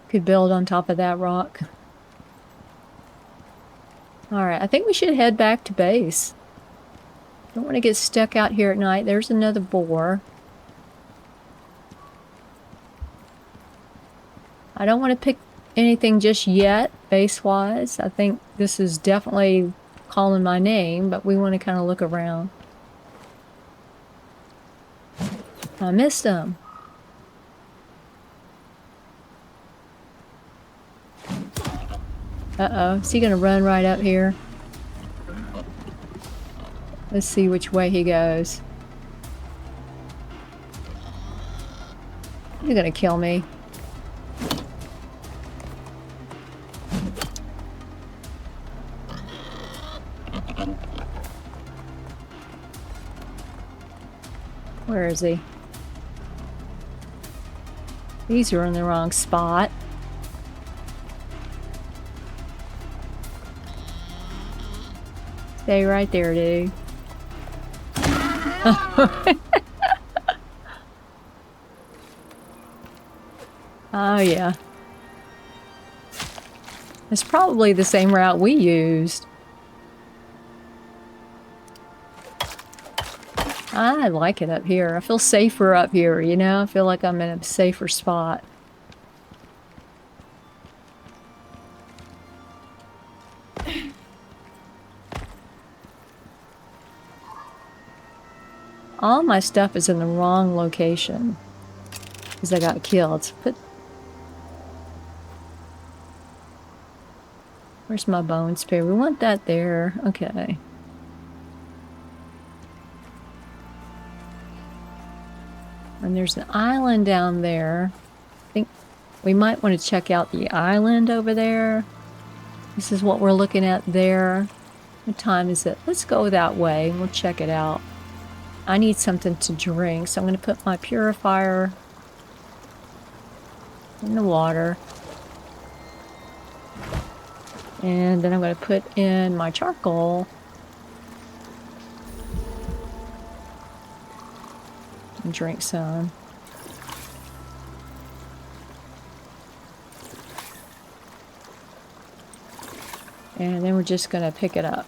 Could build on top of that rock. Alright, I think we should head back to base. Don't want to get stuck out here at night. There's another boar. I don't want to pick anything just yet, base-wise. I think this is definitely calling my name, but we want to kind of look around. I missed him. Uh-oh. Is he going to run right up here? Let's see which way he goes. You're going to kill me. Where is he? These are in the wrong spot. Stay right there, dude. Oh, yeah. It's probably the same route we used. I like it up here. I feel safer up here, you know? I feel like I'm in a safer spot. All my stuff is in the wrong location. Because I got killed. Where's my bone spear? We want that there. Okay. And there's an island down there. I think we might want to check out the island over there. This is what we're looking at there. What time is it? Let's go that way and we'll check it out. I need something to drink, so I'm going to put my purifier in the water. And then I'm going to put in my charcoal. And drink some. And then we're just going to pick it up.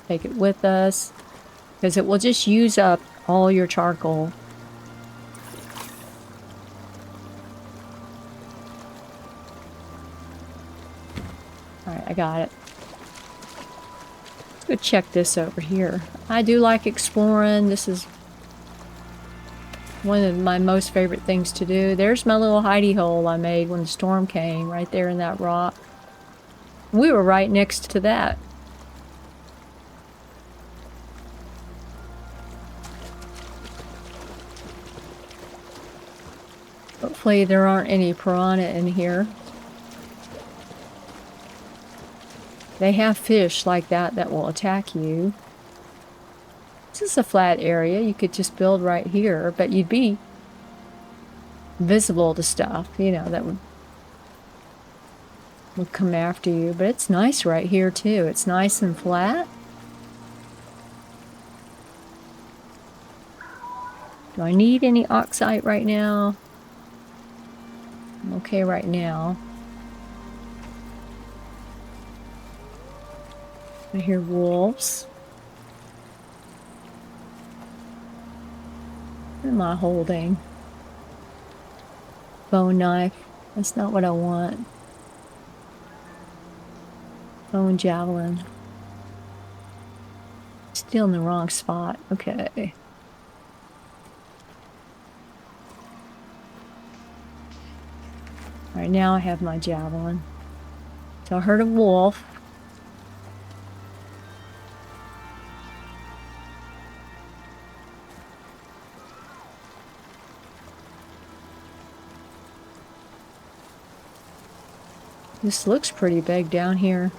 Take it with us. Because it will just use up all your charcoal. Alright, I got it. Let's go check this over here. I do like exploring. This is one of my most favorite things to do. There's my little hidey hole I made when the storm came, right there in that rock. We were right next to that. Hopefully there aren't any piranha in here. They have fish like that that will attack you. This is a flat area. You could just build right here, but you'd be visible to stuff, you know, that would come after you. But it's nice right here too. It's nice and flat. Do I need any oxide right now? I'm okay right now. I hear wolves. What am I holding? Bone knife. That's not what I want. Bone javelin. Still in the wrong spot. Okay. Alright, now I have my javelin. So I heard a wolf. This looks pretty big down here.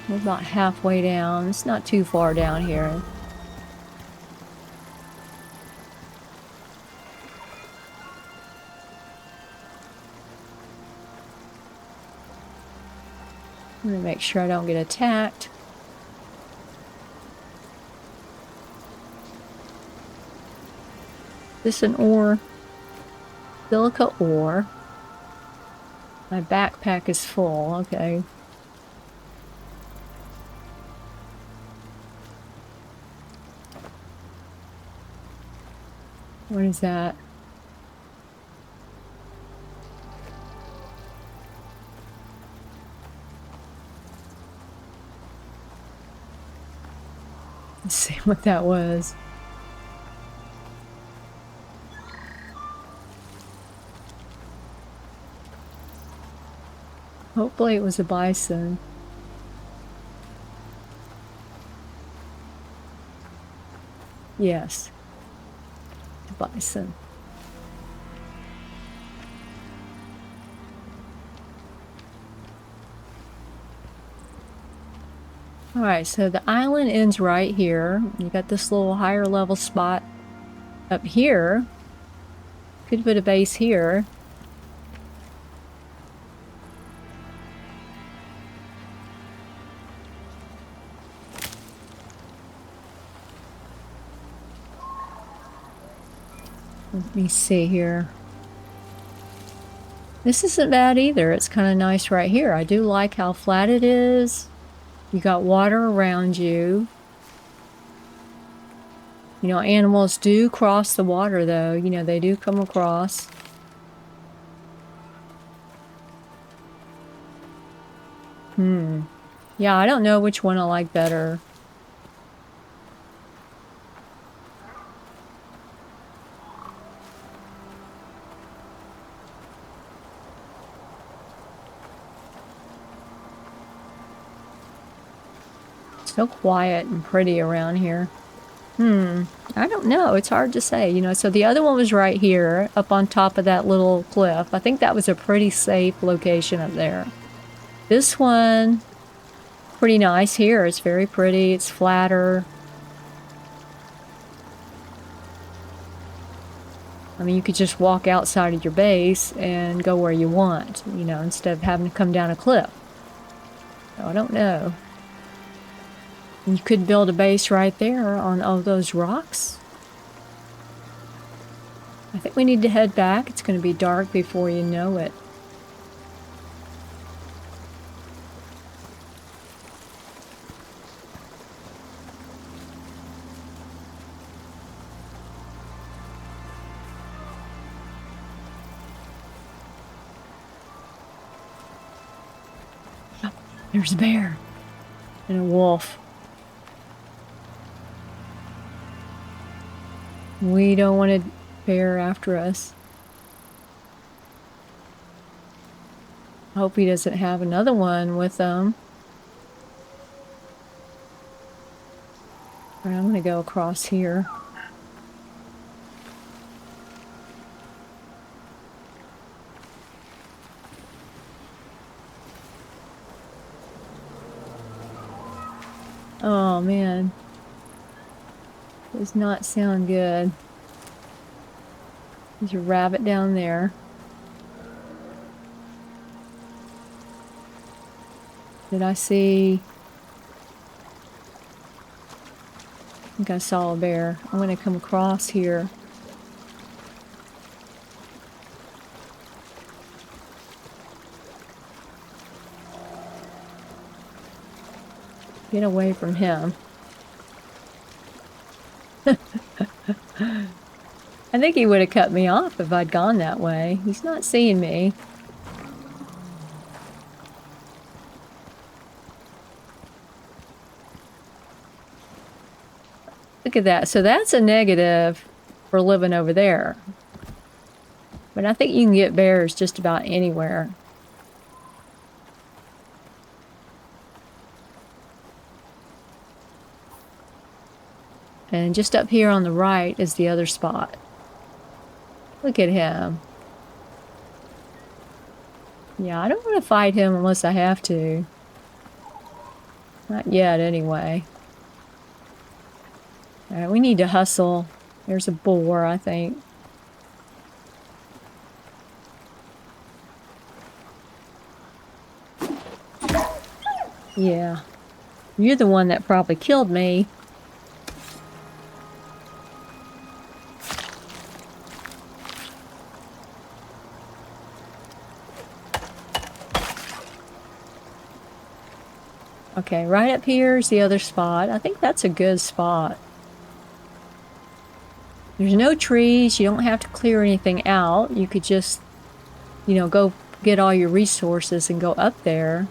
We're about halfway down. It's not too far down here. I'm gonna make sure I don't get attacked. This an ore? Silica ore. My backpack is full, okay. What is that? Let's see what that was. Hopefully it was a bison. Yes. A bison. Alright, so the island ends right here. You got this little higher level spot up here. Could put a base here. Let me see here. This isn't bad either. It's kind of nice right here. I do like how flat it is. You got water around you. You know, animals do cross the water though. You know, they do come across. Yeah, I don't know which one I like better. So quiet and pretty around here. I don't know. It's hard to say, you know. So the other one was right here, up on top of that little cliff. I think that was a pretty safe location up there. This one, pretty nice here. It's very pretty. It's flatter. I mean, you could just walk outside of your base and go where you want, you know, instead of having to come down a cliff. So I don't know. You could build a base right there on all those rocks. I think we need to head back. It's going to be dark before you know it. Oh, there's a bear and a wolf. We don't want a bear after us. I hope he doesn't have another one with him. All right, I'm going to go across here. Oh, man. Does not sound good. There's a rabbit down there. Did I see? I think I saw a bear. I'm going to come across here. Get away from him. I think he would have cut me off if I'd gone that way. He's not seeing me. Look at that. So that's a negative for living over there. But I think you can get bears just about anywhere. And just up here on the right is the other spot. Look at him. Yeah, I don't want to fight him unless I have to. Not yet, anyway. Alright, we need to hustle. There's a boar, I think. Yeah. You're the one that probably killed me. Okay, right up here is the other spot. I think that's a good spot. There's no trees. You don't have to clear anything out. You could just, you know, go get all your resources and go up there.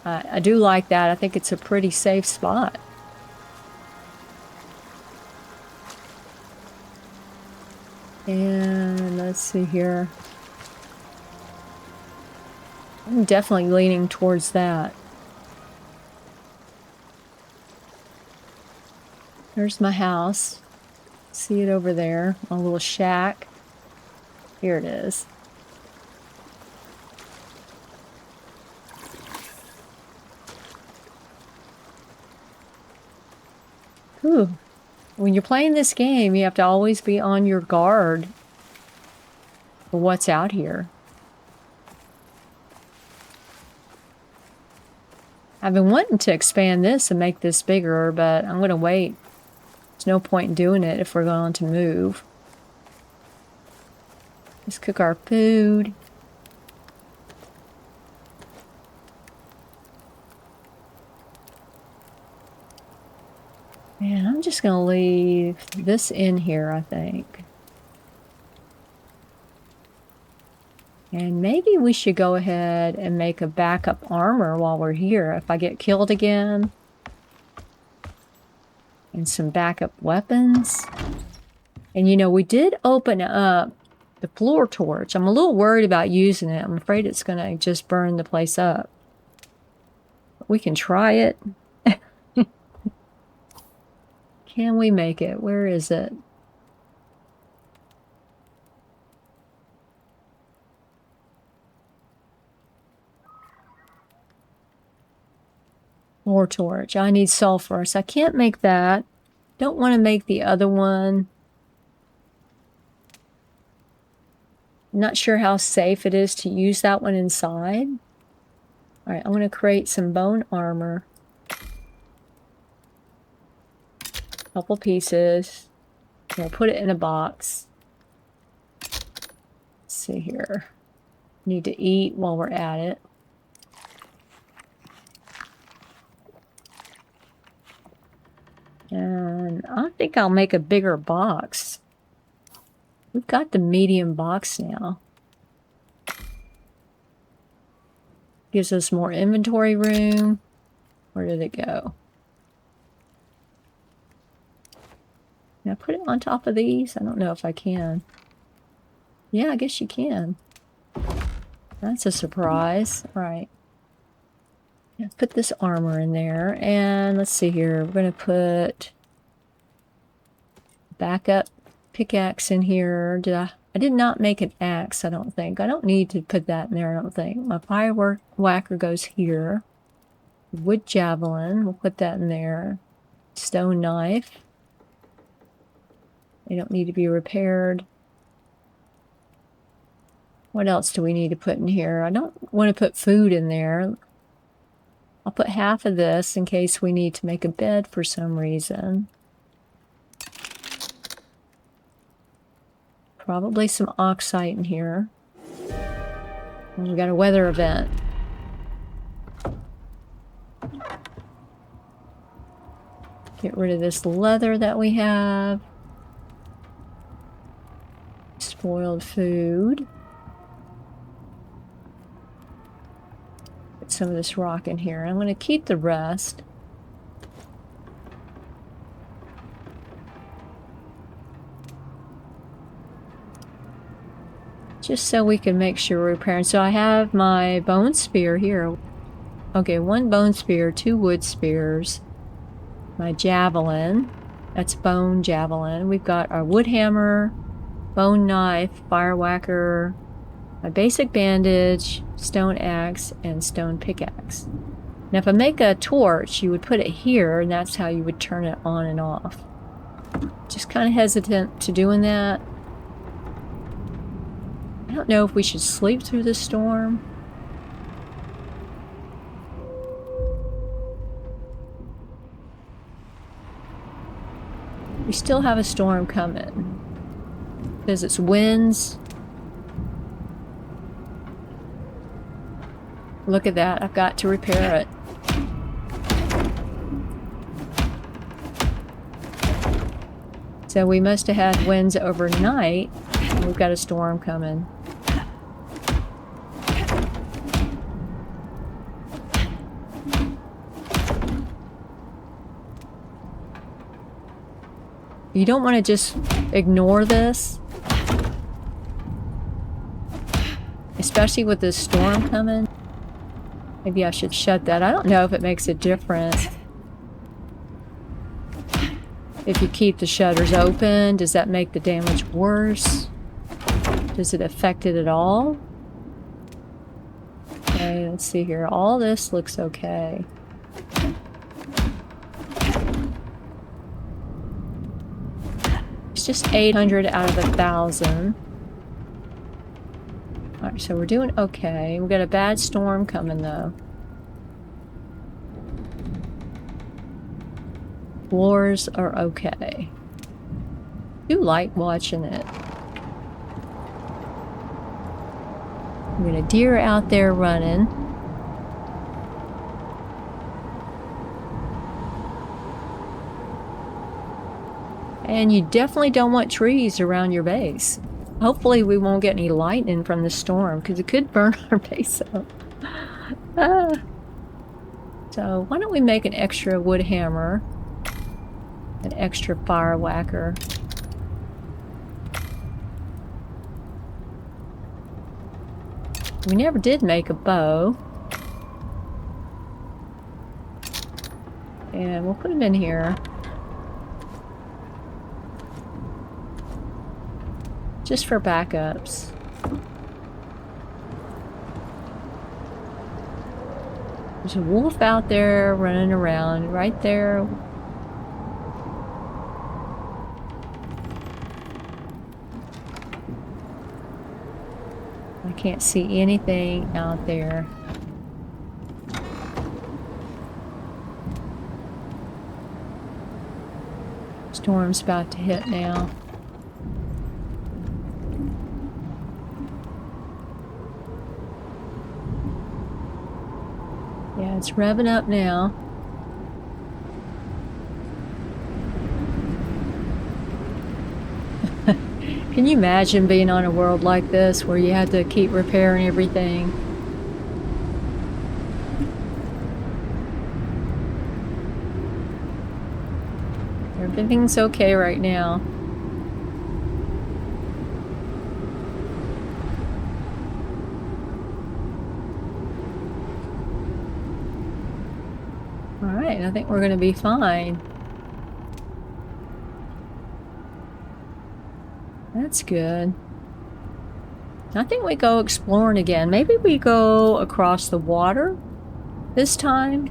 I do like that. I think it's a pretty safe spot. And let's see here. I'm definitely leaning towards that. There's my house. See it over there, my little shack. Here it is. Ooh. When you're playing this game, you have to always be on your guard for what's out here. I've been wanting to expand this and make this bigger, but I'm going to wait. There's no point in doing it if we're going to move. Let's cook our food. And I'm just going to leave this in here, I think. And maybe we should go ahead and make a backup armor while we're here if I get killed again. And some backup weapons. And you know, we did open up the floor torch. I'm a little worried about using it. I'm afraid it's going to just burn the place up. But we can try it. Can we make it? Where is it? Floor torch. I need sulfur, so I can't make that. Don't want to make the other one. I'm not sure how safe it is to use that one inside. All right, I'm going to create some bone armor. Couple pieces. We'll put it in a box. Let's see here. Need to eat while we're at it. And I think I'll make a bigger box. We've got the medium box now. Gives us more inventory room. Where did it go? Can I put it on top of these? I don't know if I can. Yeah, I guess you can. That's a surprise. All right. Yeah, put this armor in there. And let's see here. We're going to put backup pickaxe in here. I did not make an axe, I don't think. I don't need to put that in there, I don't think. My fire whacker goes here. Wood javelin. We'll put that in there. Stone knife. They don't need to be repaired. What else do we need to put in here? I don't want to put food in there. I'll put half of this in case we need to make a bed for some reason. Probably some oxite in here. And we got a weather event. Get rid of this leather that we have. Spoiled food. Put some of this rock in here. I'm going to keep the rest. Just so we can make sure we're repairing. So I have my bone spear here. Okay, 1 bone spear, 2 wood spears. My javelin. That's bone javelin. We've got our wood hammer, bone knife, fire whacker, my basic bandage, stone axe, and stone pickaxe. Now if I make a torch, you would put it here, and that's how you would turn it on and off. Just kind of hesitant to doing that. I don't know if we should sleep through the storm. We still have a storm coming. Because it's winds. Look at that. I've got to repair it. So we must have had winds overnight. And we've got a storm coming. You don't want to just ignore this. Especially with this storm coming. Maybe I should shut that. I don't know if it makes a difference. If you keep the shutters open, does that make the damage worse? Does it affect it at all? Okay, let's see here. All this looks okay. It's just 800 out of 1,000. Alright, so we're doing okay. We've got a bad storm coming though. Floors are okay. I do like watching it. We got a deer out there running. And you definitely don't want trees around your base. Hopefully we won't get any lightning from the storm, because it could burn our base up. So why don't we make an extra wood hammer? An extra fire whacker. We never did make a bow. And we'll put them in here. Just for backups. There's a wolf out there running around right there. I can't see anything out there. Storm's about to hit now. Yeah, it's revving up now. Can you imagine being on a world like this where you had to keep repairing everything? Everything's okay right now. Alright, I think we're going to be fine. That's good. I think we go exploring again. Maybe we go across the water this time.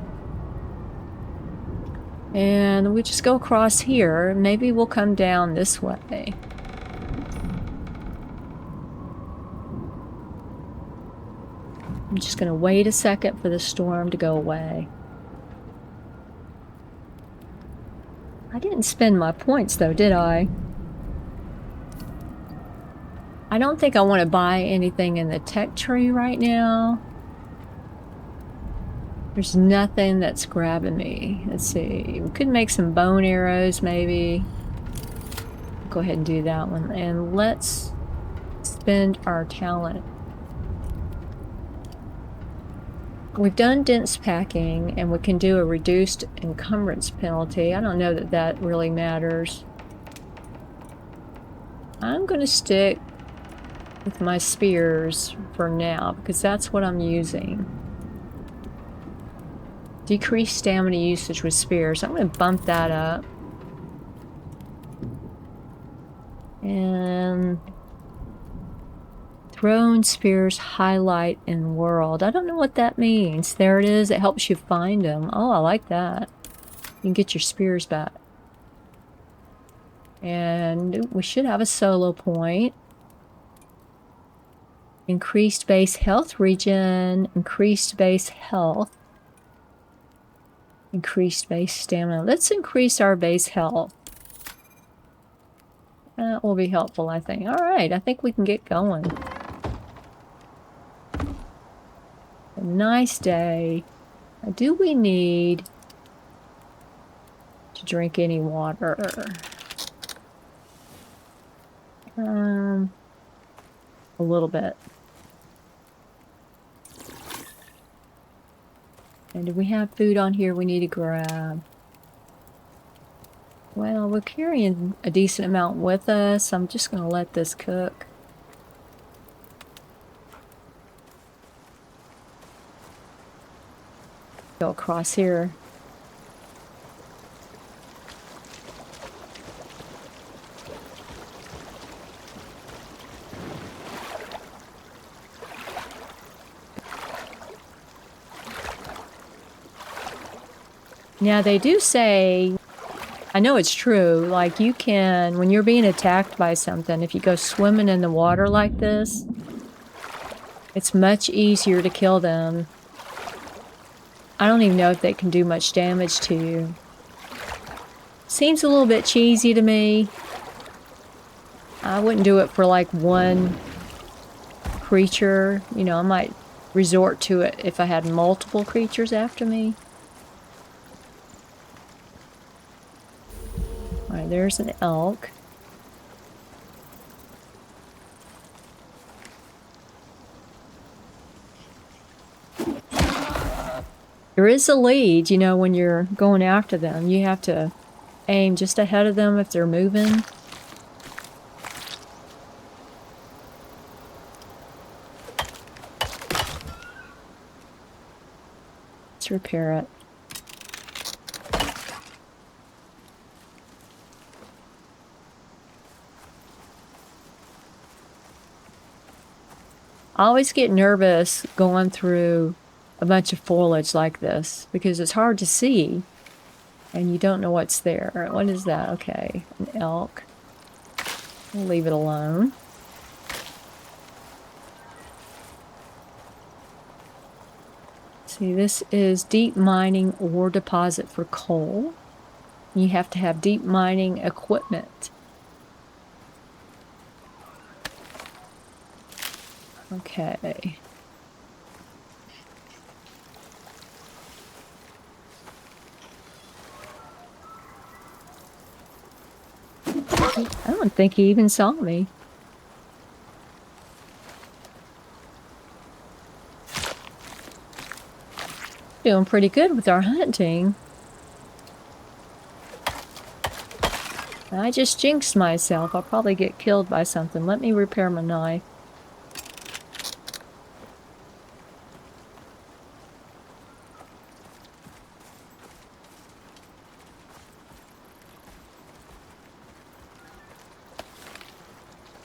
And we just go across here. Maybe we'll come down this way. I'm just going to wait a second for the storm to go away. I didn't spend my points though, did I? I don't think I want to buy anything in the tech tree right now. There's nothing that's grabbing me. Let's see. We could make some bone arrows maybe. Go ahead and do that one. And let's spend our talent. We've done dense packing and we can do a reduced encumbrance penalty. I don't know that that really matters. I'm going to stick with my spears for now because that's what I'm using. Decrease stamina usage with spears. I'm going to bump that up. And thrown spears highlight in world. I don't know what that means. There it is. It helps you find them. Oh, I like that. You can get your spears back. And we should have a solo point. Increased base health regen, increased base health, increased base stamina. Let's increase our base health. That will be helpful, I think. All right, I think we can get going. A nice day. Now, do we need to drink any water? A little bit. And do we have food on here we need to grab? Well, we're carrying a decent amount with us. I'm just going to let this cook. Go across here. Now, they do say, I know it's true, like you can, when you're being attacked by something, if you go swimming in the water like this, it's much easier to kill them. I don't even know if they can do much damage to you. Seems a little bit cheesy to me. I wouldn't do it for like one creature. You know, I might resort to it if I had multiple creatures after me. Alright, there's an elk. There is a lead, you know, when you're going after them. You have to aim just ahead of them if they're moving. Let's repair it. I always get nervous going through a bunch of foliage like this because it's hard to see and you don't know what's there. What is that? Okay, an elk. We'll leave it alone. See, this is deep mining ore deposit for coal. You have to have deep mining equipment. Okay. I don't think he even saw me. Doing pretty good with our hunting. I just jinxed myself. I'll probably get killed by something. Let me repair my knife.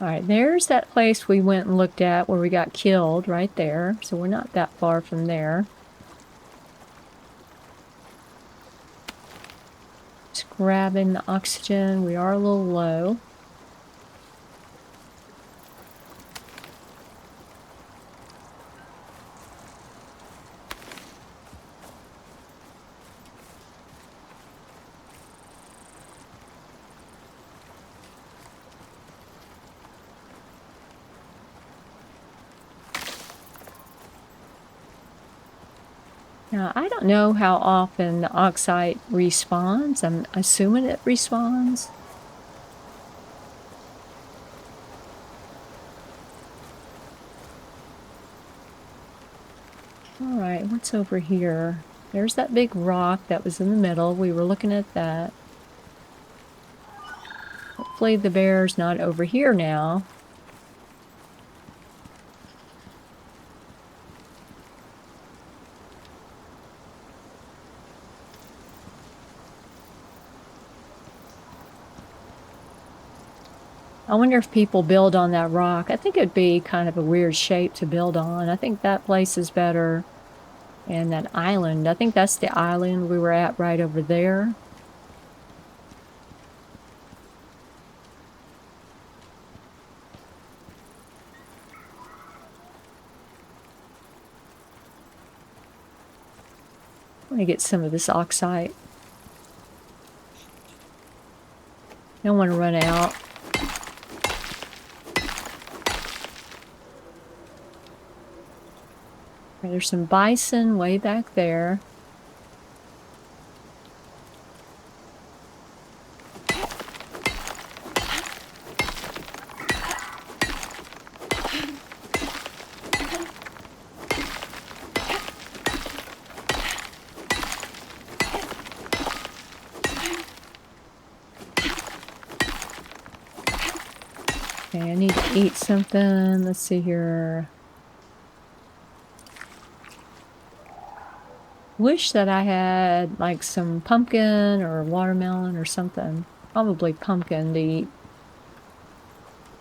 Alright, there's that place we went and looked at where we got killed, right there. So we're not that far from there. Just grabbing the oxygen. We are a little low. Now, I don't know how often the oxide respawns. I'm assuming it respawns. Alright, what's over here? There's that big rock that was in the middle. We were looking at that. Hopefully the bear's not over here now. I wonder if people build on that rock. I think it'd be kind of a weird shape to build on. I think that place is better. And that island, I think that's the island we were at right over there. Let me get some of this oxide. Don't want to run out. There's some bison way back there. Okay, I need to eat something. Let's see here. Wish that I had like some pumpkin or watermelon or something. Probably pumpkin to eat.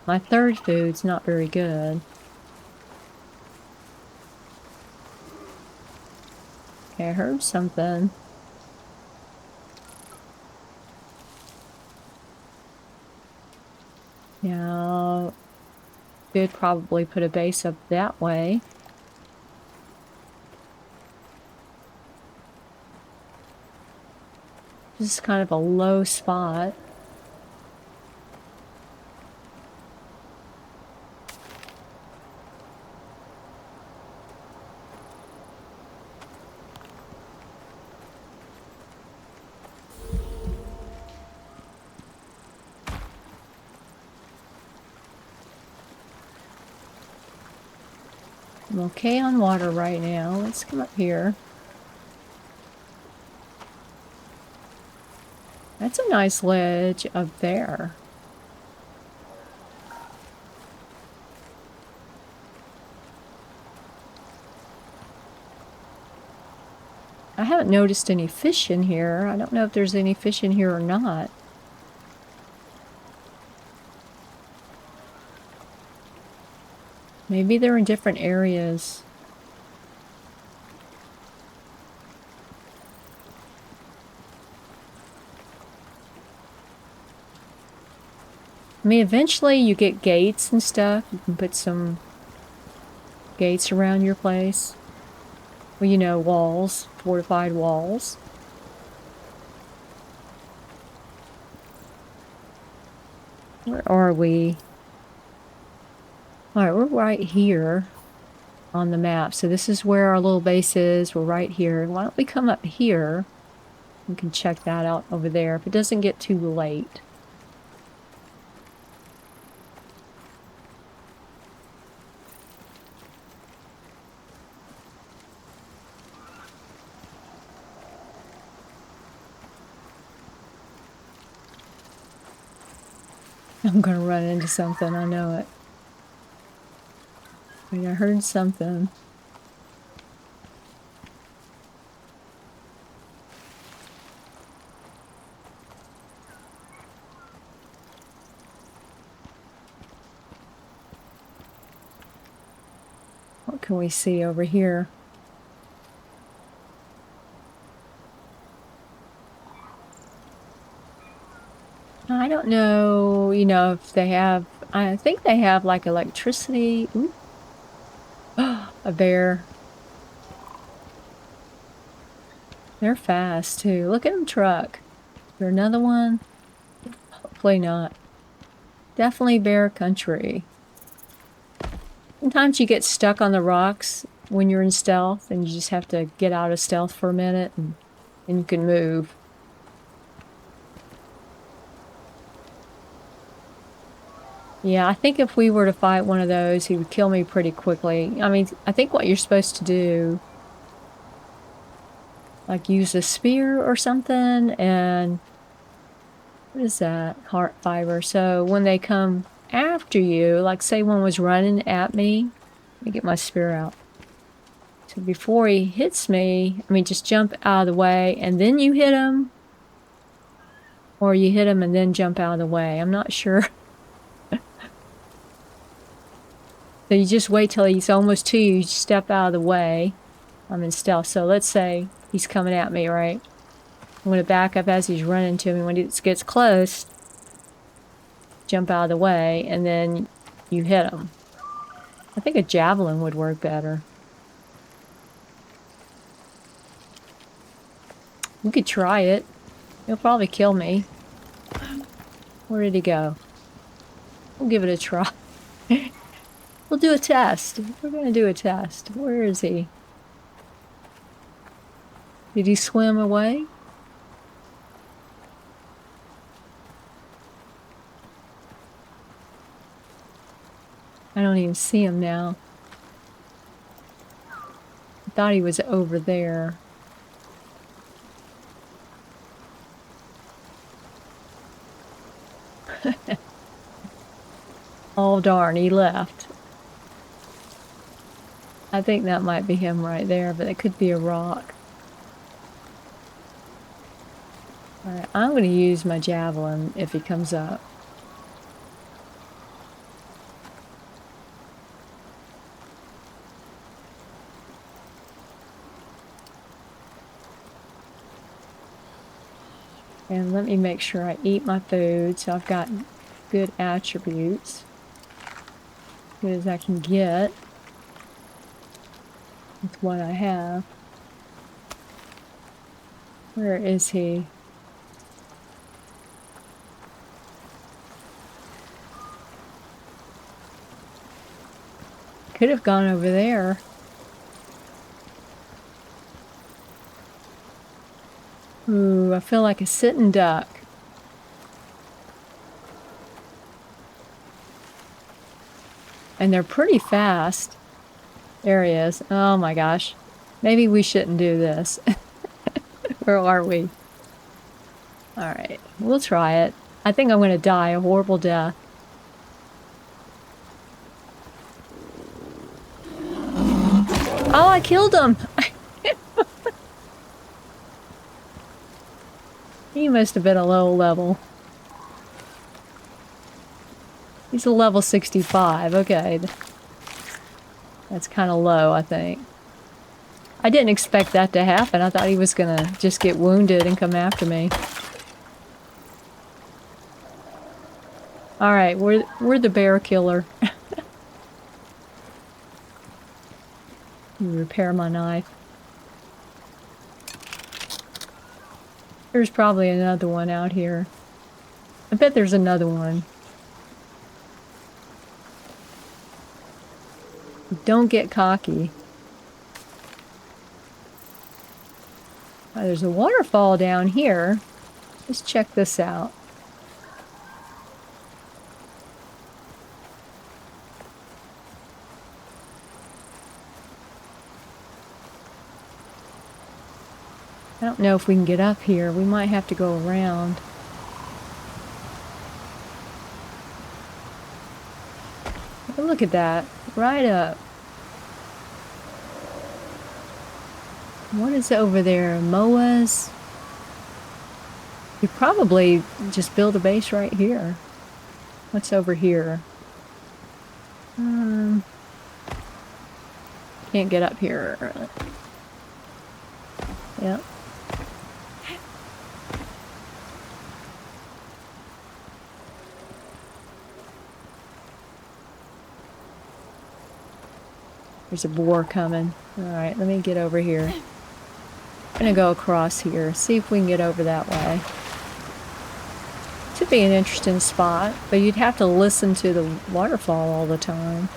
My third food's not very good. Okay, I heard something. Yeah, could probably put a base up that way. This is kind of a low spot. I'm okay on water right now. Let's come up here. That's a nice ledge up there. I haven't noticed any fish in here. I don't know if there's any fish in here or not. Maybe they're in different areas. I mean, eventually you get gates and stuff. You can put some gates around your place. Well, you know, walls, fortified walls. Where are we? All right, we're right here on the map. So this is where our little base is. We're right here. Why don't we come up here? We can check that out over there if it doesn't get too late. I'm gonna run into something, I know it. Wait, I heard something. What can we see over here? I don't know, you know, if they have, I think they have like electricity. Ooh. A bear. They're fast too. Look at them truck. Is there another one? Hopefully not. Definitely bear country. Sometimes you get stuck on the rocks when you're in stealth and you just have to get out of stealth for a minute and you can move. Yeah, I think if we were to fight one of those, he would kill me pretty quickly. I mean, I think what you're supposed to do, like use a spear or something, and what is that? Heart fiber. So when they come after you, like say one was running at me, let me get my spear out. So before he hits me, I mean, just jump out of the way and then you hit him, or you hit him and then jump out of the way. I'm not sure. So you just wait till he's almost to you, you step out of the way. I'm in stealth. So let's say he's coming at me, right? I'm going to back up as he's running to me. When he gets close, jump out of the way, and then you hit him. I think a javelin would work better. You could try it. He'll probably kill me. Where did he go? We'll give it a try. We'll do a test. We're going to do a test. Where is he? Did he swim away? I don't even see him now. I thought he was over there. Oh darn, he left. I think that might be him right there, but it could be a rock. Alright, I'm going to use my javelin if he comes up. And let me make sure I eat my food so I've got good attributes. As good as I can get with what I have. Where is he? Could have gone over there. Ooh, I feel like a sitting duck. And they're pretty fast. There he is. Oh my gosh. Maybe we shouldn't do this. Where are we? Alright, we'll try it. I think I'm going to die a horrible death. Oh, I killed him! He must have been a low level. He's a level 65, okay. That's kind of low, I think. I didn't expect that to happen. I thought he was gonna just get wounded and come after me. Alright, we're the bear killer. Repair my knife. There's probably another one out here. I bet there's another one. Don't get cocky. Oh, there's a waterfall down here. Let's check this out. I don't know if we can get up here. We might have to go around. Oh, look at that. Right up. What is over there? Moas? You probably just build a base right here. What's over here? Can't get up here. Yep. There's a boar coming. Alright, let me get over here. I'm gonna go across here, see if we can get over that way. Should be an interesting spot, but you'd have to listen to the waterfall all the time.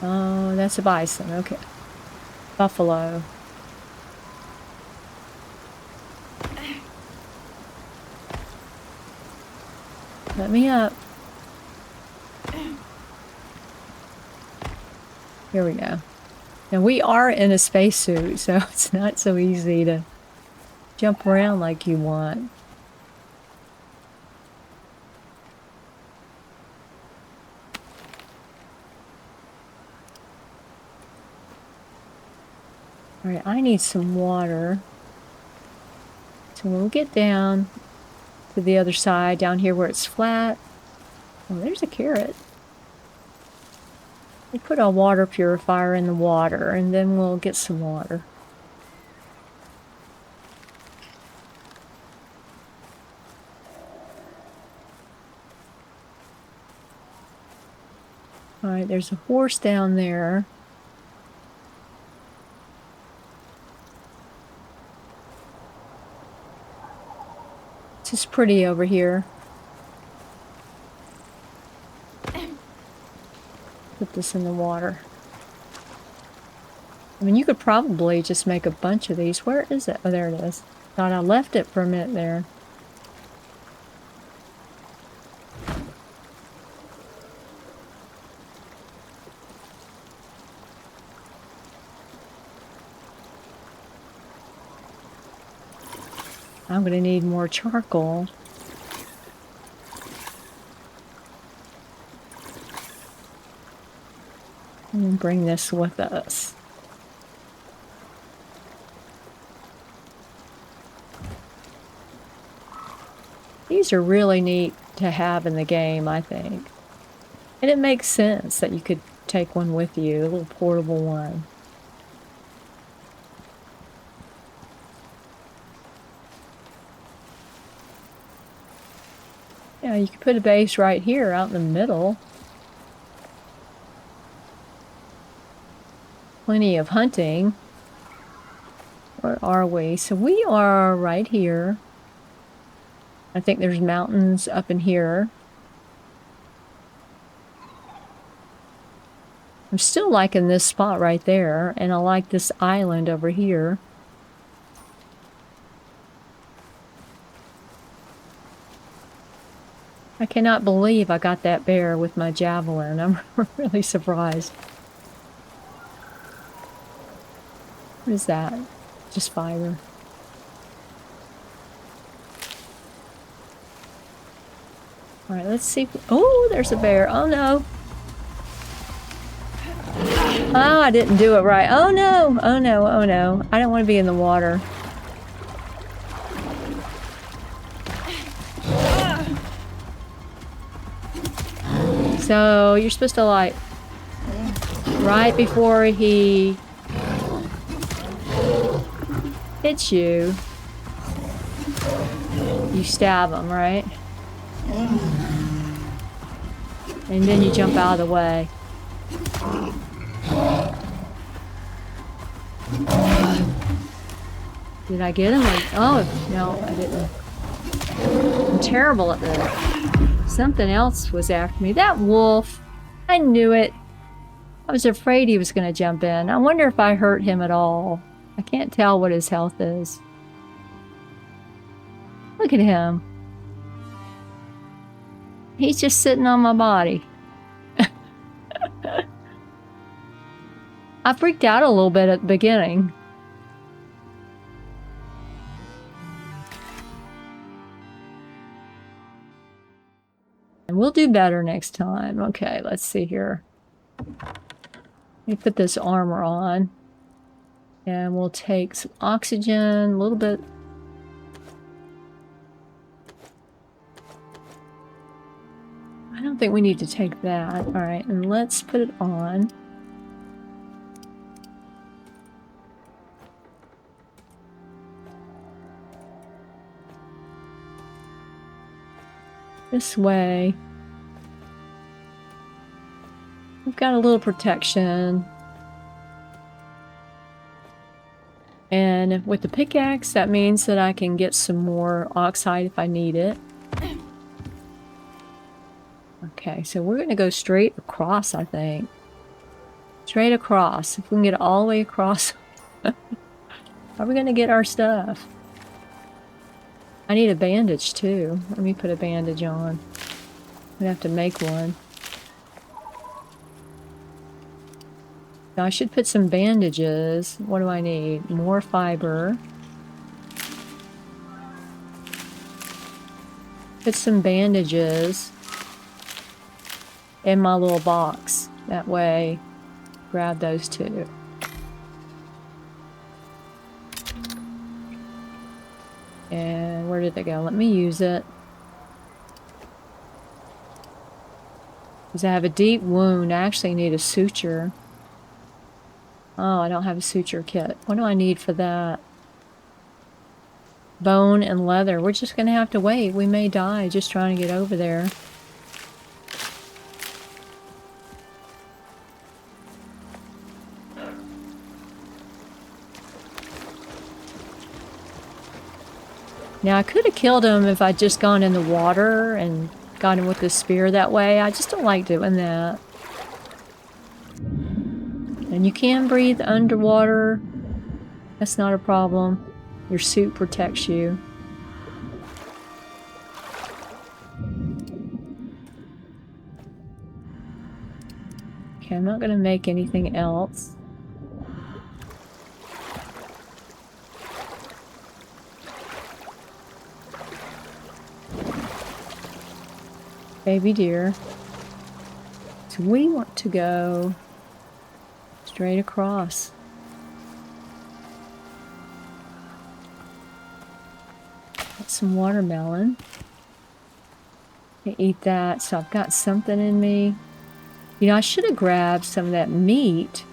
Oh, that's a bison, okay. Buffalo. Let me up. Here we go. Now we are in a spacesuit, so it's not so easy to jump around like you want. Alright, I need some water. So when we get down to the other side, down here where it's flat. Oh, there's a carrot. We put a water purifier in the water, and then we'll get some water. Alright, there's a horse down there. It's pretty over here. Put this in the water. I mean, you could probably just make a bunch of these. Where is it? Oh, there it is. Thought I left it for a minute there. I'm going to need more charcoal. And bring this with us. These are really neat to have in the game, I think. And it makes sense that you could take one with you, a little portable one. Yeah, you could put a base right here out in the middle. Plenty of hunting. Where are we? So we are right here. I think there's mountains up in here. I'm still liking this spot right there, and I like this island over here. I cannot believe I got that bear with my javelin. I'm really surprised. What is that? Just fiber. Alright, let's see. Oh, there's a bear. Oh no. Oh, I didn't do it right. Oh no. Oh no. Oh no. I don't want to be in the water. So you're supposed to, like, right before he hits you, you stab him, right? And then you jump out of the way. Did I get him? Oh, no, I didn't. I'm terrible at this. Something else was after me. That wolf. I knew it. I was afraid he was going to jump in. I wonder if I hurt him at all. I can't tell what his health is. Look at him. He's just sitting on my body. I freaked out a little bit at the beginning. And we'll do better next time. Okay, let's see here. Let me put this armor on. And we'll take some oxygen, a little bit. I don't think we need to take that. Alright, and let's put it on. This way. We've got a little protection. And with the pickaxe, that means that I can get some more oxide if I need it. Okay, so we're going to go straight across, I think. Straight across. If we can get all the way across. How are we going to get our stuff? I need a bandage, too. Let me put a bandage on. I'm going to have to make one. Now, I should put some bandages. What do I need? More fiber. Put some bandages in my little box. That way, grab those two. And where did they go? Let me use it. Because I have a deep wound. I actually need a suture. Oh, I don't have a suture kit. What do I need for that? Bone and leather. We're just going to have to wait. We may die just trying to get over there. Now, I could have killed him if I'd just gone in the water and got him with the spear that way. I just don't like doing that. And you can breathe underwater. That's not a problem. Your suit protects you. Okay, I'm not going to make anything else. Baby deer. So we want to go straight across. Got some watermelon. Can eat that, so I've got something in me. You know, I should have grabbed some of that meat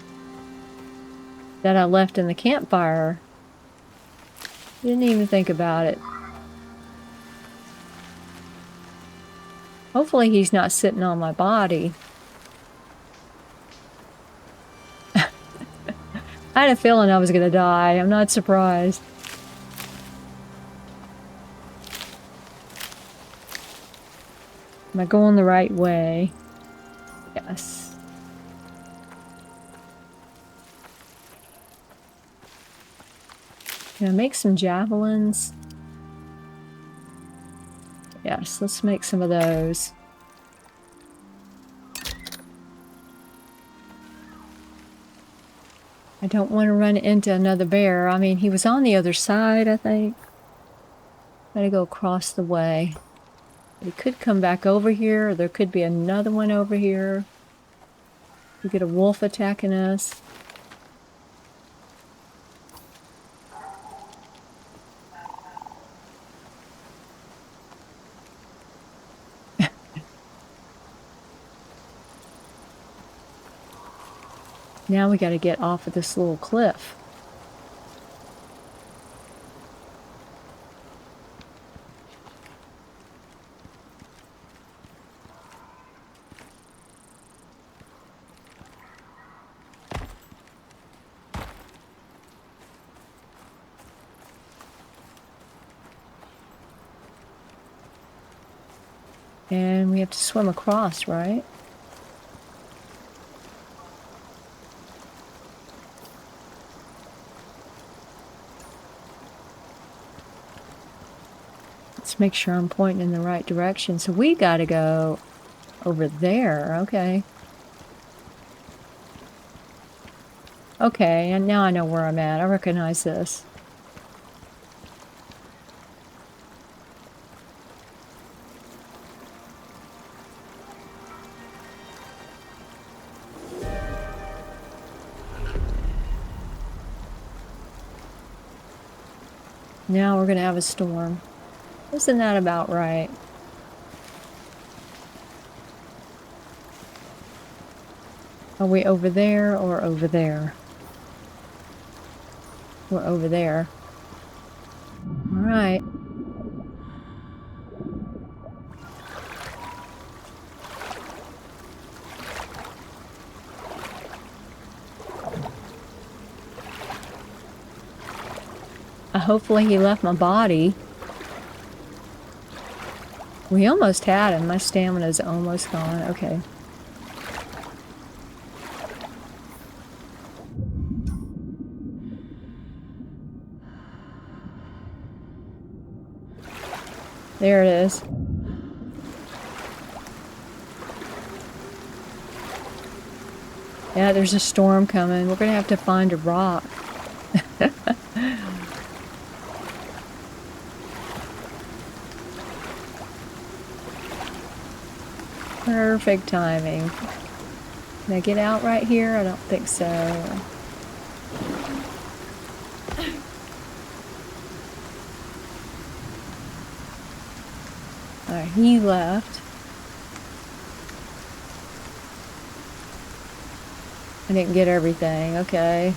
that I left in the campfire. Didn't even think about it. Hopefully he's not sitting on my body. I had a feeling I was gonna die. I'm not surprised. Am I going the right way? Yes. Can I make some javelins? Yes, let's make some of those. I don't want to run into another bear. I mean, he was on the other side, I think. Gotta go across the way. He could come back over here, or there could be another one over here. We get a wolf attacking us. Now we gotta get off of this little cliff. And we have to swim across, right? Let's make sure I'm pointing in the right direction. So we gotta go over there, okay. Okay, and now I know where I'm at. I recognize this. Now we're gonna have a storm. Isn't that about right? Are we over there or over there? We're over there. All right. Hopefully he left my body. We almost had him. My stamina's almost gone. Okay. There it is. Yeah, there's a storm coming. We're gonna have to find a rock. Perfect timing. Can I get out right here? I don't think so. Alright, he left. I didn't get everything. Okay.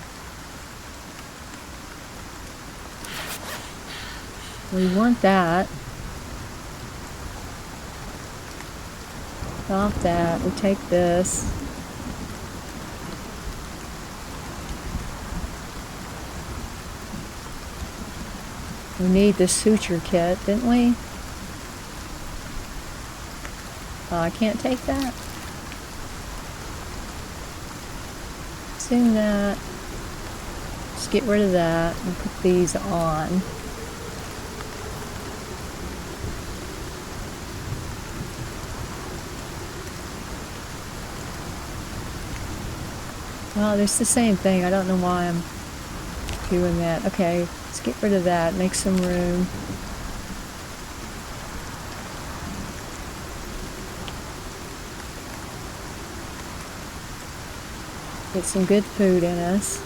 We want that. Stop that. We take this. We need the suture kit, didn't we? Oh, I can't take that. consume that. Just get rid of that and put these on. Well, it's the same thing. I don't know why I'm doing that. Okay, let's get rid of that. Make some room. Get some good food in us.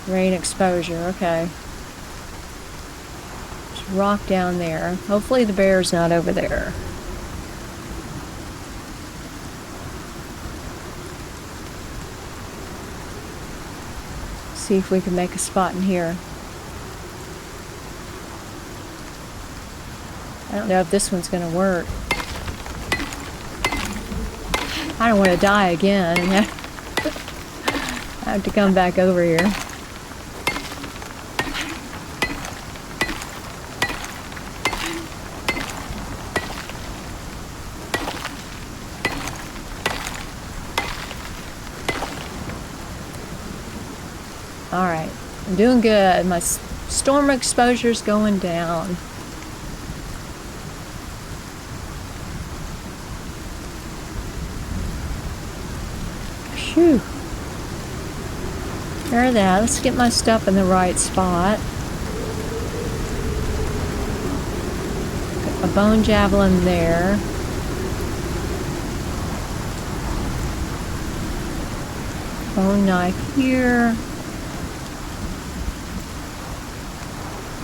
Rain exposure, okay. There's rock down there. Hopefully the bear's not over there. See if we can make a spot in here. I don't know if this one's gonna work. I don't want to die again and I have to come back over here. Alright, I'm doing good. My storm exposure's going down. Phew. There that. Let's get my stuff in the right spot. Got a bone javelin there. Bone knife here.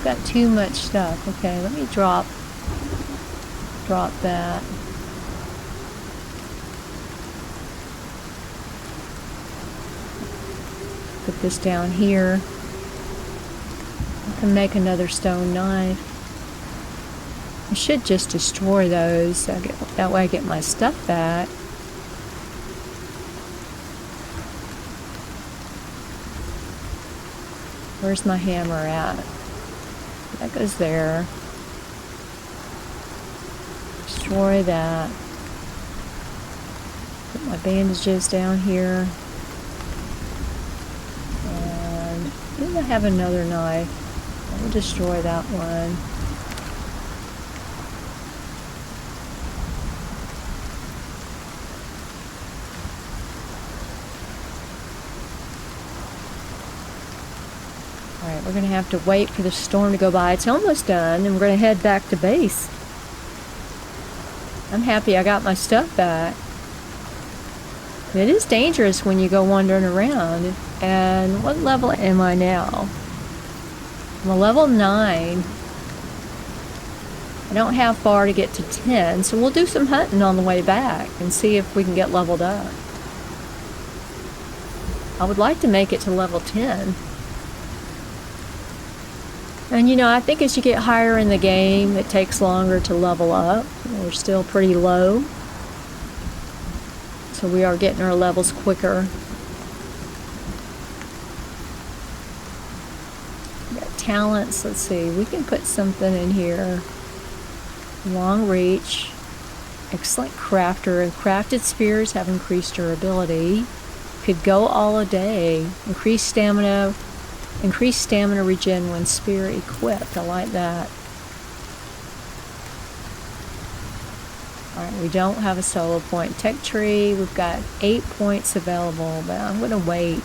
Got too much stuff. Okay, let me drop that. Put this down here. I can make another stone knife. I should just destroy those. That way I get my stuff back. Where's my hammer at? That goes there. Destroy that. Put my bandages down here. And then I have another knife. I'll destroy that one. Alright, we're going to have to wait for the storm to go by. It's almost done, and we're going to head back to base. I'm happy I got my stuff back. It is dangerous when you go wandering around. And what level am I now? I'm a level 9. I don't have far to get to 10, so we'll do some hunting on the way back and see if we can get leveled up. I would like to make it to level 10. And you know, I think as you get higher in the game, it takes longer to level up. We're still pretty low. So we are getting our levels quicker. We got talents, let's see, we can put something in here. Long reach, excellent crafter, and crafted spears have increased durability. Could go all a day. Increased stamina regen when spear equipped. I like that. Alright, we don't have a solo point. Tech tree, we've got 8 points available, but I'm going to wait.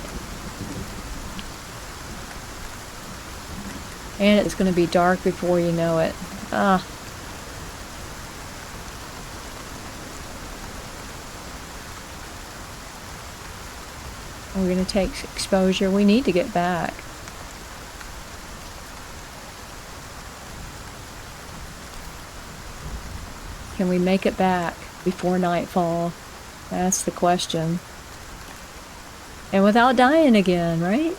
And it's going to be dark before you know it. Ah. We're going to take exposure. We need to get back. Can we make it back before nightfall? That's the question. And without dying again, right?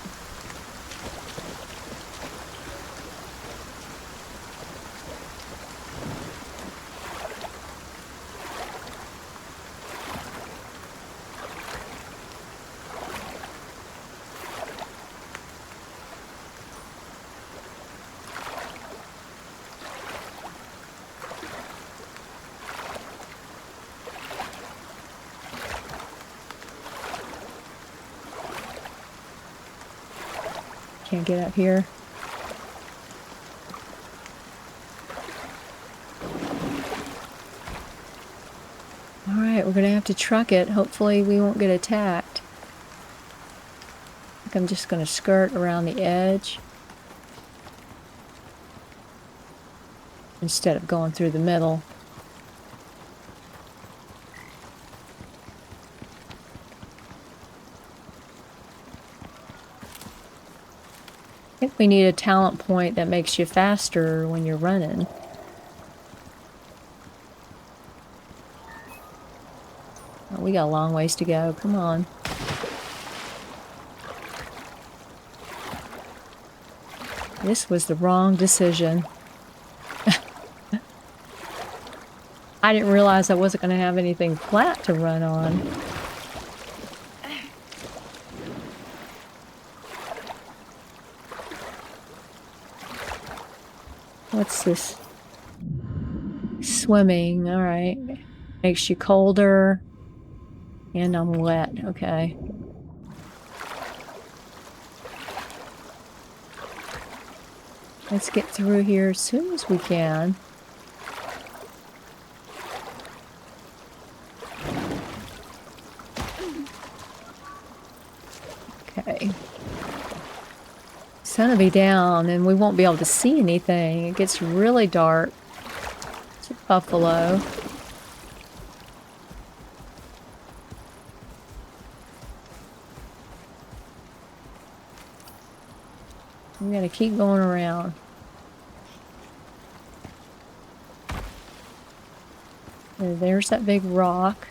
Can't get up here. Alright, we're gonna have to truck it. Hopefully we won't get attacked. I think I'm just gonna skirt around the edge instead of going through the middle. I think we need a talent point that makes you faster when you're running. Oh, we got a long ways to go. Come on. This was the wrong decision. I didn't realize I wasn't going to have anything flat to run on. What's this? Swimming. All right. Makes you colder. And I'm wet. Okay. Let's get through here as soon as we can. Okay. Sun will be down and we won't be able to see anything. It gets really dark. It's a buffalo. I'm gonna keep going around. There's that big rock.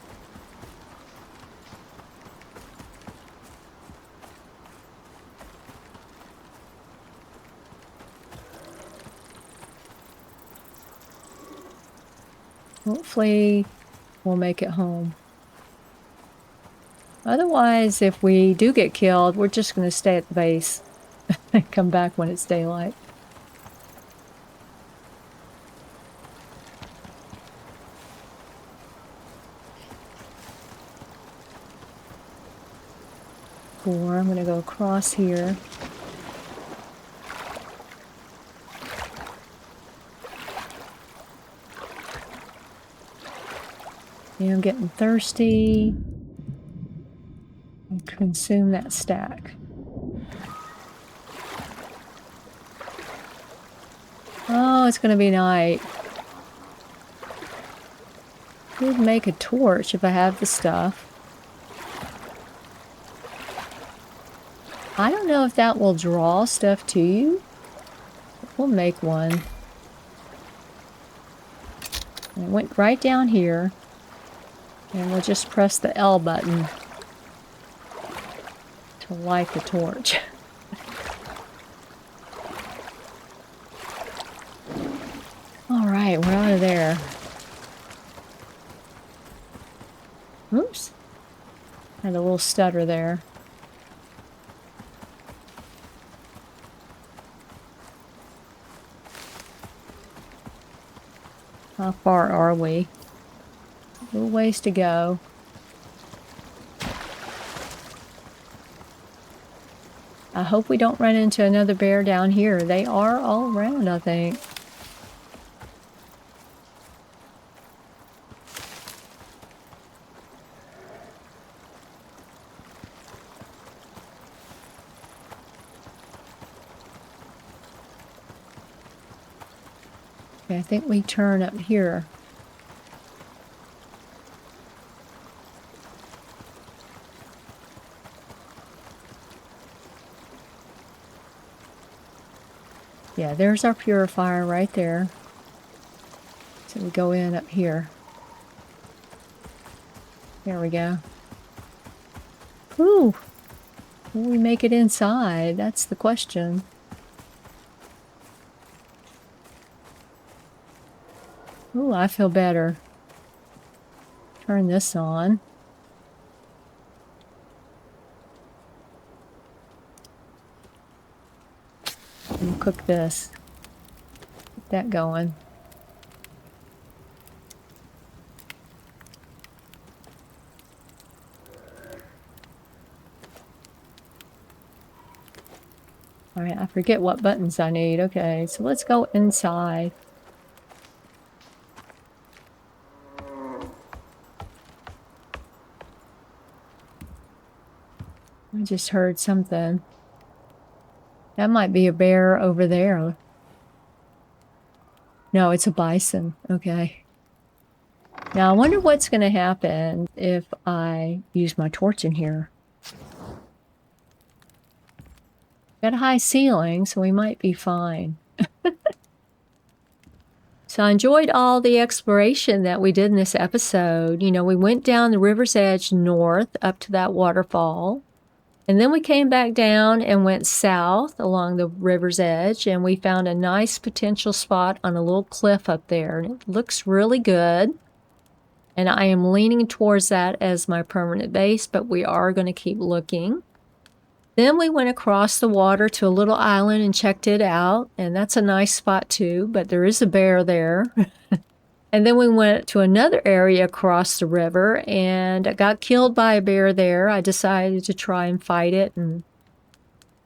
Hopefully we'll make it home. Otherwise, if we do get killed, we're just going to stay at the base and come back when it's daylight. Or I'm going to go across here. Yeah, I'm getting thirsty. And consume that stack. Oh, it's going to be night. Could make a torch if I have the stuff. I don't know if that will draw stuff to you. We'll make one. And it went right down here. And we'll just press the L button to light the torch. Alright, we're out of there. Oops. Had a little stutter there. How far are we? A little ways to go. I hope we don't run into another bear down here. They are all around, I think. Okay, I think we turn up here. Yeah, there's our purifier right there. So we go in up here. There we go. Ooh! Will we make it inside? That's the question. Ooh, I feel better. Turn this on. And cook this. Get that going. right, I forget what buttons I need. Okay, so let's go inside. I just heard something. That might be a bear over there. No, it's a bison. Okay. Now, I wonder what's going to happen if I use my torch in here. Got a high ceiling, so we might be fine. So I enjoyed all the exploration that we did in this episode. You know, we went down the river's edge north up to that waterfall. And then we came back down and went south along the river's edge, and we found a nice potential spot on a little cliff up there. And it looks really good. And I am leaning towards that as my permanent base, but we are going to keep looking. Then we went across the water to a little island and checked it out. And that's a nice spot too, but there is a bear there. And then we went to another area across the river, and I got killed by a bear there. I decided to try and fight it and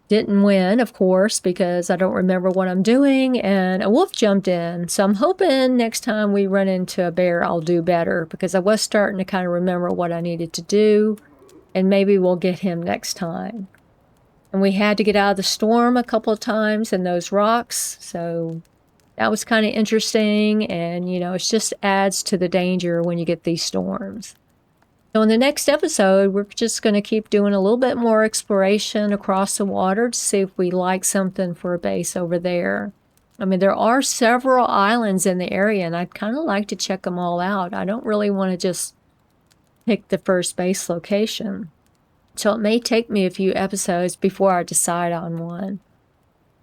didn't win, of course, because I don't remember what I'm doing, and a wolf jumped in. So I'm hoping next time we run into a bear, I'll do better, because I was starting to kind of remember what I needed to do, and maybe we'll get him next time. And we had to get out of the storm a couple of times in those rocks, so that was kind of interesting, and, you know, it just adds to the danger when you get these storms. So in the next episode, we're just going to keep doing a little bit more exploration across the water to see if we like something for a base over there. I mean, there are several islands in the area, and I'd kind of like to check them all out. I don't really want to just pick the first base location. So it may take me a few episodes before I decide on one.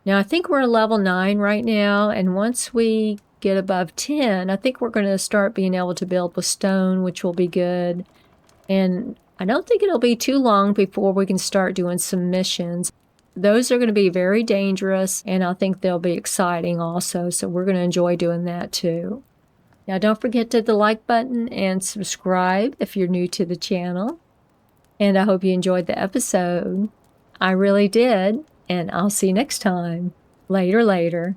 Now, I think we're at level 9 right now, and once we get above 10, I think we're going to start being able to build with stone, which will be good. And I don't think it'll be too long before we can start doing some missions. Those are going to be very dangerous, and I think they'll be exciting also, so we're going to enjoy doing that too. Now, don't forget to hit the like button and subscribe if you're new to the channel. And I hope you enjoyed the episode. I really did. And I'll see you next time. Later.